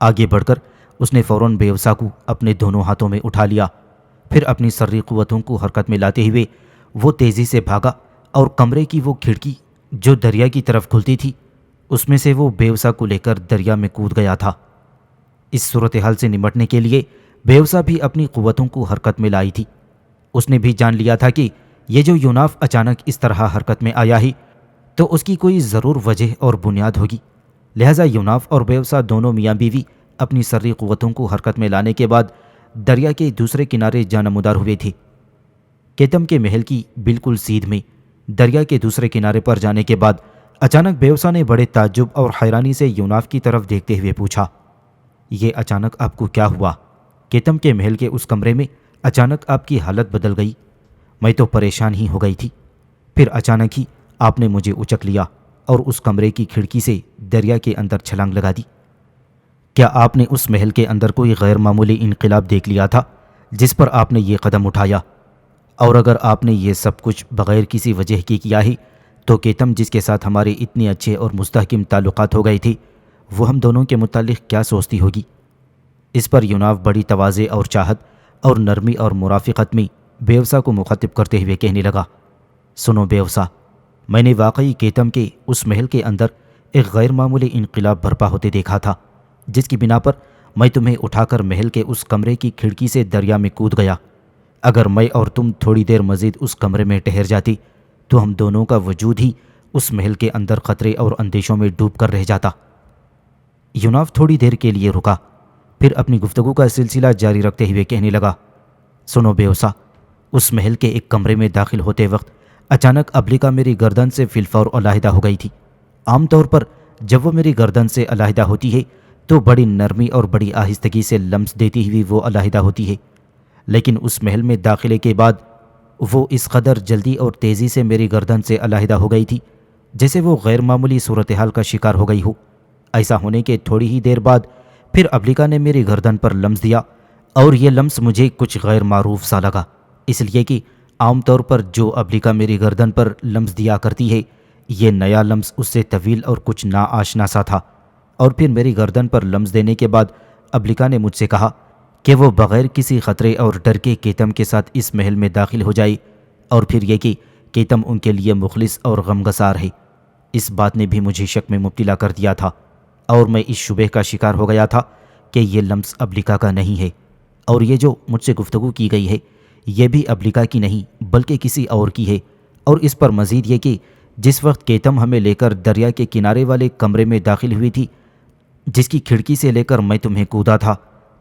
آگے بڑھ کر اس نے فوراً بیوسا کو اپنے دونوں ہاتھوں میں اٹھا لیا، پھر اپنی سری قوتوں کو حرکت میں لاتے ہوئے وہ تیزی سے بھاگا اور کمرے کی وہ کھڑکی جو دریا کی طرف کھلتی تھی اس میں سے وہ بیوسا کو لے کر دریا میں کود گیا تھا۔ اس صورتحال سے نمٹنے کے لیے بیوسا بھی اپنی قوتوں کو حرکت میں لائی تھی۔ اس نے بھی جان لیا تھا کہ یہ جو یوناف اچانک اس طرح حرکت میں آیا ہی تو اس کی کوئی ضرور وجہ اور بنیاد ہوگی، لہٰذا یوناف اور بیوسا دونوں میاں بیوی اپنی سری قوتوں کو حرکت میں لانے کے بعد دریا کے دوسرے کنارے جانمودار ہوئے تھے۔ کیتم کے محل کی بالکل سیدھ میں دریا کے دوسرے کنارے پر جانے کے بعد اچانک بیوسا نے بڑے تعجب اور حیرانی سے یوناف کی طرف دیکھتے ہوئے پوچھا، یہ اچانک آپ کو کیا ہوا؟ کیتم کے محل کے اس کمرے میں اچانک آپ کی حالت بدل گئی، میں تو پریشان ہی ہو گئی تھی، پھر اچانک ہی آپ نے مجھے اچک لیا اور اس کمرے کی کھڑکی سے دریا کے اندر چھلانگ لگا دی۔ کیا آپ نے اس محل کے اندر کوئی غیر معمولی انقلاب دیکھ لیا تھا جس پر آپ نے یہ قدم اٹھایا؟ اور اگر آپ نے یہ سب کچھ بغیر کسی وجہ کی کیا ہے تو کیتم جس کے ساتھ ہمارے اتنے اچھے اور مستحکم تعلقات ہو گئے تھے وہ ہم دونوں کے متعلق کیا سوچتی ہوگی؟ اس پر یوناف بڑی تواضع اور چاہت اور نرمی اور مرافقت میں بیوسا کو مخاطب کرتے ہوئے کہنے لگا، سنو بیوسا، میں نے واقعی کیتم کے اس محل کے اندر ایک غیر معمولی انقلاب برپا ہوتے دیکھا تھا، جس کی بنا پر میں تمہیں اٹھا کر محل کے اس کمرے کی کھڑکی سے دریا میں کود گیا۔ اگر میں اور تم تھوڑی دیر مزید اس کمرے میں ٹھہر جاتی تو ہم دونوں کا وجود ہی اس محل کے اندر خطرے اور اندیشوں میں ڈوب کر رہ جاتا۔ یوناف تھوڑی دیر کے لیے رکا، پھر اپنی گفتگو کا سلسلہ جاری رکھتے ہوئے کہنے لگا، سنو بیوسا، اس محل کے ایک کمرے میں داخل ہوتے وقت اچانک ابلیکا میری گردن سے فی الفور علیحدہ ہو گئی تھی۔ عام طور پر جب وہ میری گردن سے علیحدہ ہوتی ہے تو بڑی نرمی اور بڑی آہستگی سے لمس دیتی ہوئی وہ علیحدہ ہوتی ہے، لیکن اس محل میں داخلے کے بعد وہ اس قدر جلدی اور تیزی سے میری گردن سے علیحدہ ہو گئی تھی جیسے وہ غیر معمولی صورتحال کا شکار ہو گئی ہو۔ ایسا ہونے کے تھوڑی ہی دیر بعد پھر ابلیکا نے میری گردن پر لمس دیا، اور یہ لمس مجھے کچھ غیر معروف سا لگا، اس لیے کہ عام طور پر جو ابلیکا میری گردن پر لمس دیا کرتی ہے یہ نیا لمس اس سے طویل اور کچھ ناآشنا سا تھا۔ اور پھر میری گردن پر لمس دینے کے بعد ابلیکا نے مجھ سے کہا کہ وہ بغیر کسی خطرے اور ڈر کے کیتم کے ساتھ اس محل میں داخل ہو جائے، اور پھر یہ کہ کیتم ان کے لیے مخلص اور غمگسار ہے۔ اس بات نے بھی مجھے شک میں مبتلا کر دیا تھا، اور میں اس شبہ کا شکار ہو گیا تھا کہ یہ لمس ابلیکا کا نہیں ہے، اور یہ جو مجھ سے گفتگو کی گئی ہے یہ بھی ابلیکا کی نہیں بلکہ کسی اور کی ہے۔ اور اس پر مزید یہ کہ جس وقت کیتم ہمیں لے کر دریا کے کنارے والے کمرے میں داخل ہوئی تھی، جس کی کھڑکی سے لے کر میں تمہیں کودا تھا،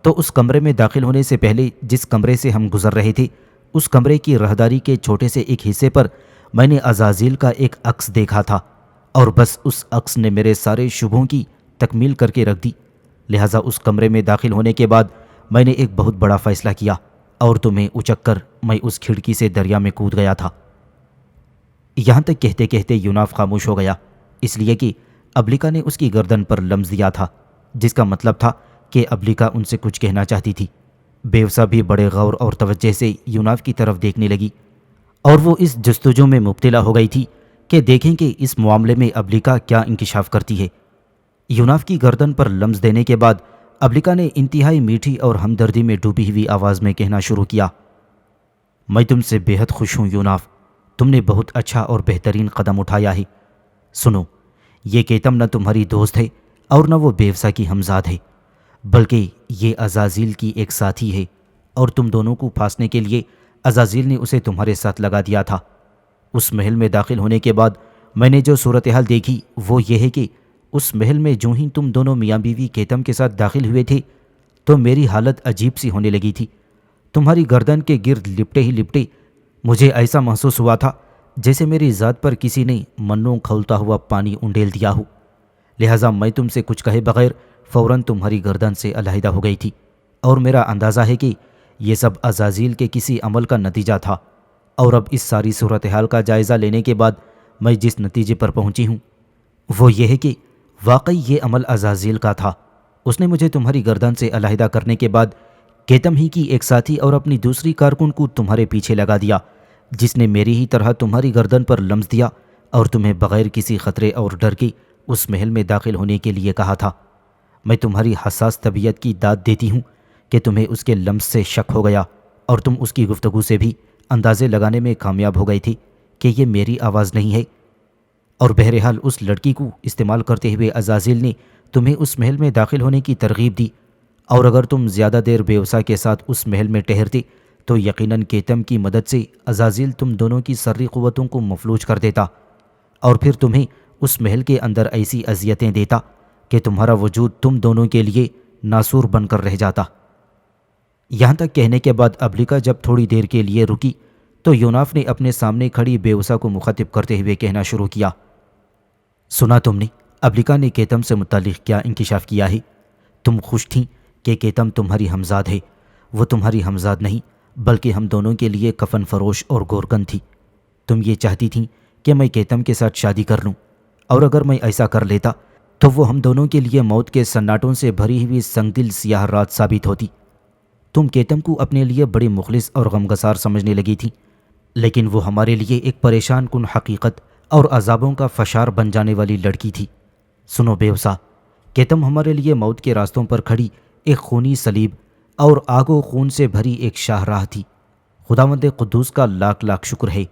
تو اس کمرے میں داخل ہونے سے پہلے جس کمرے سے ہم گزر رہے تھے اس کمرے کی راہداری کے چھوٹے سے ایک حصے پر میں نے عزازیل کا ایک عکس دیکھا تھا، اور بس اس عکس نے میرے سارے شبہوں کی تکمیل کر کے رکھ دی۔ لہٰذا اس کمرے میں داخل ہونے کے بعد میں نے ایک بہت بڑا فیصلہ کیا، اور تمہیں اچک کر میں اس کھڑکی سے دریا میں کود گیا تھا۔ یہاں تک کہتے کہتے یوناف خاموش ہو گیا، اس لیے کہ ابلیکا نے اس کی گردن پر لمس دیا تھا، جس کا مطلب تھا کہ ابلیکا ان سے کچھ کہنا چاہتی تھی۔ بیوسا بھی بڑے غور اور توجہ سے یوناف کی طرف دیکھنے لگی، اور وہ اس جستجو میں مبتلا ہو گئی تھی کہ دیکھیں کہ اس معاملے میں ابلیکا کیا انکشاف کرتی ہے۔ یوناف کی گردن پر لمس دینے کے بعد ابلیکا نے انتہائی میٹھی اور ہمدردی میں ڈوبی ہوئی آواز میں کہنا شروع کیا، میں تم سے بے حد خوش ہوں یوناف، تم نے بہت اچھا اور بہترین قدم اٹھایا ہے۔ سنو، یہ کیتم نہ تمہاری دوست ہے اور نہ وہ بیوسا کی ہمزاد ہے، بلکہ یہ عزازیل کی ایک ساتھی ہے، اور تم دونوں کو پھانسنے کے لیے عزازیل نے اسے تمہارے ساتھ لگا دیا تھا۔ اس محل میں داخل ہونے کے بعد میں نے جو صورتحال دیکھی وہ یہ ہے کہ اس محل میں جو ہی تم دونوں میاں بیوی کیتم کے ساتھ داخل ہوئے تھے تو میری حالت عجیب سی ہونے لگی تھی۔ تمہاری گردن کے گرد لپٹے ہی لپٹے مجھے ایسا محسوس ہوا تھا جیسے میری ذات پر کسی نے منوں کھولتا ہوا پانی انڈیل دیا ہو۔ لہٰذا میں تم سے کچھ کہے بغیر فوراً تمہاری گردن سے علیحدہ ہو گئی تھی، اور میرا اندازہ ہے کہ یہ سب عزازیل کے کسی عمل کا نتیجہ تھا۔ اور اب اس ساری صورتحال کا جائزہ لینے کے بعد میں جس نتیجے پر پہنچی ہوں وہ یہ ہے کہ واقعی یہ عمل عزازیل کا تھا۔ اس نے مجھے تمہاری گردن سے علیحدہ کرنے کے بعد کیتم ہی کی ایک ساتھی اور اپنی دوسری کارکن کو تمہارے پیچھے لگا دیا، جس نے میری ہی طرح تمہاری گردن پر لمس دیا اور تمہیں بغیر کسی خطرے اور ڈر کے اس محل میں داخل ہونے کے لیے کہا تھا۔ میں تمہاری حساس طبیعت کی داد دیتی ہوں کہ تمہیں اس کے لمس سے شک ہو گیا، اور تم اس کی گفتگو سے بھی اندازے لگانے میں کامیاب ہو گئی تھی کہ یہ میری آواز نہیں ہے۔ اور بہرحال اس لڑکی کو استعمال کرتے ہوئے عزازیل نے تمہیں اس محل میں داخل ہونے کی ترغیب دی، اور اگر تم زیادہ دیر بیوسا کے ساتھ اس محل میں ٹھہرتے تو یقیناً کیتم کی مدد سے عزازیل تم دونوں کی سری قوتوں کو مفلوج کر دیتا، اور پھر تمہیں اس محل کے اندر ایسی اذیتیں دیتا کہ تمہارا وجود تم دونوں کے لیے ناسور بن کر رہ جاتا۔ یہاں تک کہنے کے بعد ابلیکا جب تھوڑی دیر کے لیے رکی تو یوناف نے اپنے سامنے کھڑی بیوسا کو مخاطب کرتے ہوئے کہنا شروع کیا، سنا تم نے ابلیکا نے کیتم سے متعلق کیا انکشاف کیا ہے؟ تم خوش تھیں کہ کیتم تمہاری ہمزاد ہے؟ وہ تمہاری ہمزاد نہیں بلکہ ہم دونوں کے لیے کفن فروش اور گورکن تھی۔ تم یہ چاہتی تھیں کہ میں کیتم کے ساتھ شادی کر لوں، اور اگر میں ایسا کر لیتا تو وہ ہم دونوں کے لیے موت کے سناٹوں سے بھری ہوئی سنگ دل سیاہ رات ثابت ہوتی۔ تم کیتم کو اپنے لیے بڑی مخلص اور غمگسار سمجھنے لگی تھی، لیکن وہ ہمارے لیے ایک پریشان کن حقیقت اور عذابوں کا فشار بن جانے والی لڑکی تھی۔ سنو بیوسا، کہ تم ہمارے لیے موت کے راستوں پر کھڑی ایک خونی صلیب اور آگ و خون سے بھری ایک شاہراہ تھی۔ خداوند قدوس کا لاکھ لاکھ شکر ہے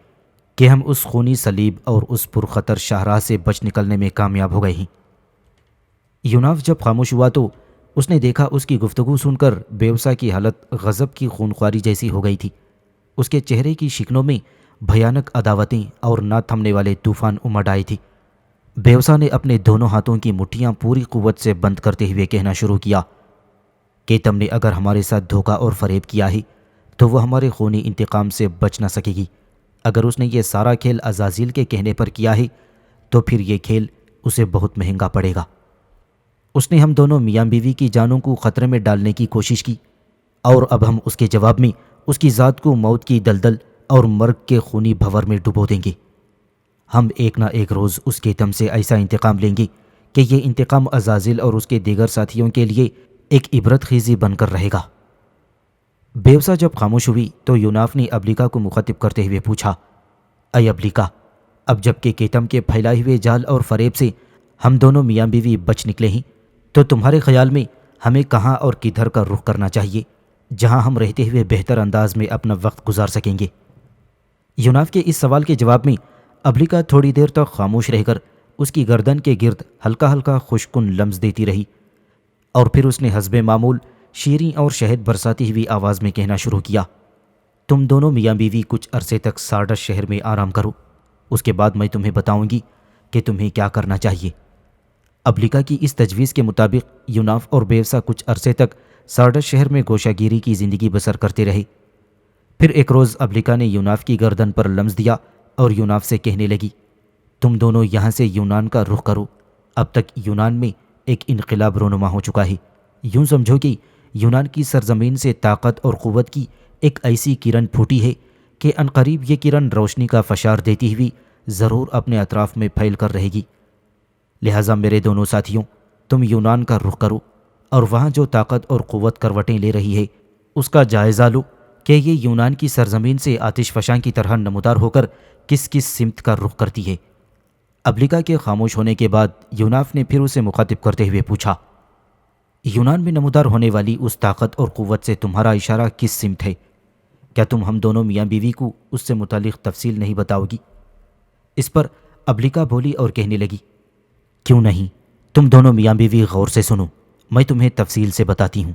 کہ ہم اس خونی صلیب اور اس پرخطر شاہراہ سے بچ نکلنے میں کامیاب ہو گئے ہیں۔ یوناف جب خاموش ہوا تو اس نے دیکھا اس کی گفتگو سن کر بیوسا کی حالت غضب کی خونخواری جیسی ہو گئی تھی۔ اس کے چہرے کی شکنوں میں بھیانک عداوتیں اور نہ تھمنے والے طوفان امڈ آئے تھے۔ بیوسا نے اپنے دونوں ہاتھوں کی مٹھیاں پوری قوت سے بند کرتے ہوئے کہنا شروع کیا کہ تم نے اگر ہمارے ساتھ دھوکہ اور فریب کیا ہے تو وہ ہمارے خونی انتقام سے بچ نہ سکے گی۔ اگر اس نے یہ سارا کھیل عزازیل کے کہنے پر کیا ہے تو پھر یہ کھیل اسے بہت مہنگا پڑے گا۔ اس نے ہم دونوں میاں بیوی کی جانوں کو خطرے میں ڈالنے کی کوشش کی، اور اب ہم اس کے جواب میں اس کی ذات کو موت کی دلدل اور مرگ کے خونی بھنور میں ڈبو دیں گے۔ ہم ایک نہ ایک روز اس کے دم سے ایسا انتقام لیں گے کہ یہ انتقام عزازیل اور اس کے دیگر ساتھیوں کے لیے ایک عبرت خیزی بن کر رہے گا۔ بیوسا جب خاموش ہوئی تو یوناف نے ابلیکا کو مخاطب کرتے ہوئے پوچھا، اے ابلیکا، اب جب کہ کیتم کے پھیلائے ہوئے جال اور فریب سے ہم دونوں میاں بیوی بچ نکلے ہیں تو تمہارے خیال میں ہمیں کہاں اور کدھر کا رخ کرنا چاہیے جہاں ہم رہتے ہوئے بہتر انداز میں اپنا وقت گزار سکیں گے؟ یوناف کے اس سوال کے جواب میں ابلیکا تھوڑی دیر تک خاموش رہ کر اس کی گردن کے گرد ہلکا ہلکا خشکن لمس دیتی رہی، اور پھر اس نے حسب معمول شیریں اور شہد برساتی ہوئی آواز میں کہنا شروع کیا، تم دونوں میاں بیوی کچھ عرصے تک سارڈس شہر میں آرام کرو، اس کے بعد میں تمہیں بتاؤں گی کہ تمہیں کیا کرنا چاہیے۔ ابلیکا کی اس تجویز کے مطابق یوناف اور بیوسا کچھ عرصے تک سارڈس شہر میں گوشہ گیری کی زندگی بسر کرتے رہے۔ پھر ایک روز ابلیکا نے یوناف کی گردن پر لمس دیا اور یوناف سے کہنے لگی، تم دونوں یہاں سے یونان کا رخ کرو، اب تک یونان میں ایک انقلاب رونما ہو چکا ہے۔ یوں سمجھو کہ یونان کی سرزمین سے طاقت اور قوت کی ایک ایسی کرن پھوٹی ہے کہ عنقریب یہ کرن روشنی کا فشار دیتی ہوئی ضرور اپنے اطراف میں پھیل کر رہے گی۔ لہٰذا میرے دونوں ساتھیوں، تم یونان کا رخ کرو اور وہاں جو طاقت اور قوت کروٹیں لے رہی ہے اس کا جائزہ لو کہ یہ یونان کی سرزمین سے آتش فشاں کی طرح نمودار ہو کر کس کس سمت کا رخ کرتی ہے۔ ابلیکا کے خاموش ہونے کے بعد یوناف نے پھر اسے مخاطب کرتے ہوئے پوچھا، یونان میں نمودار ہونے والی اس طاقت اور قوت سے تمہارا اشارہ کس سمت ہے؟ کیا تم ہم دونوں میاں بیوی کو اس سے متعلق تفصیل نہیں بتاؤ گی؟ اس پر ابلیکا بولی اور کہنے لگی، کیوں نہیں، تم دونوں میاں بیوی غور سے سنو، میں تمہیں تفصیل سے بتاتی ہوں۔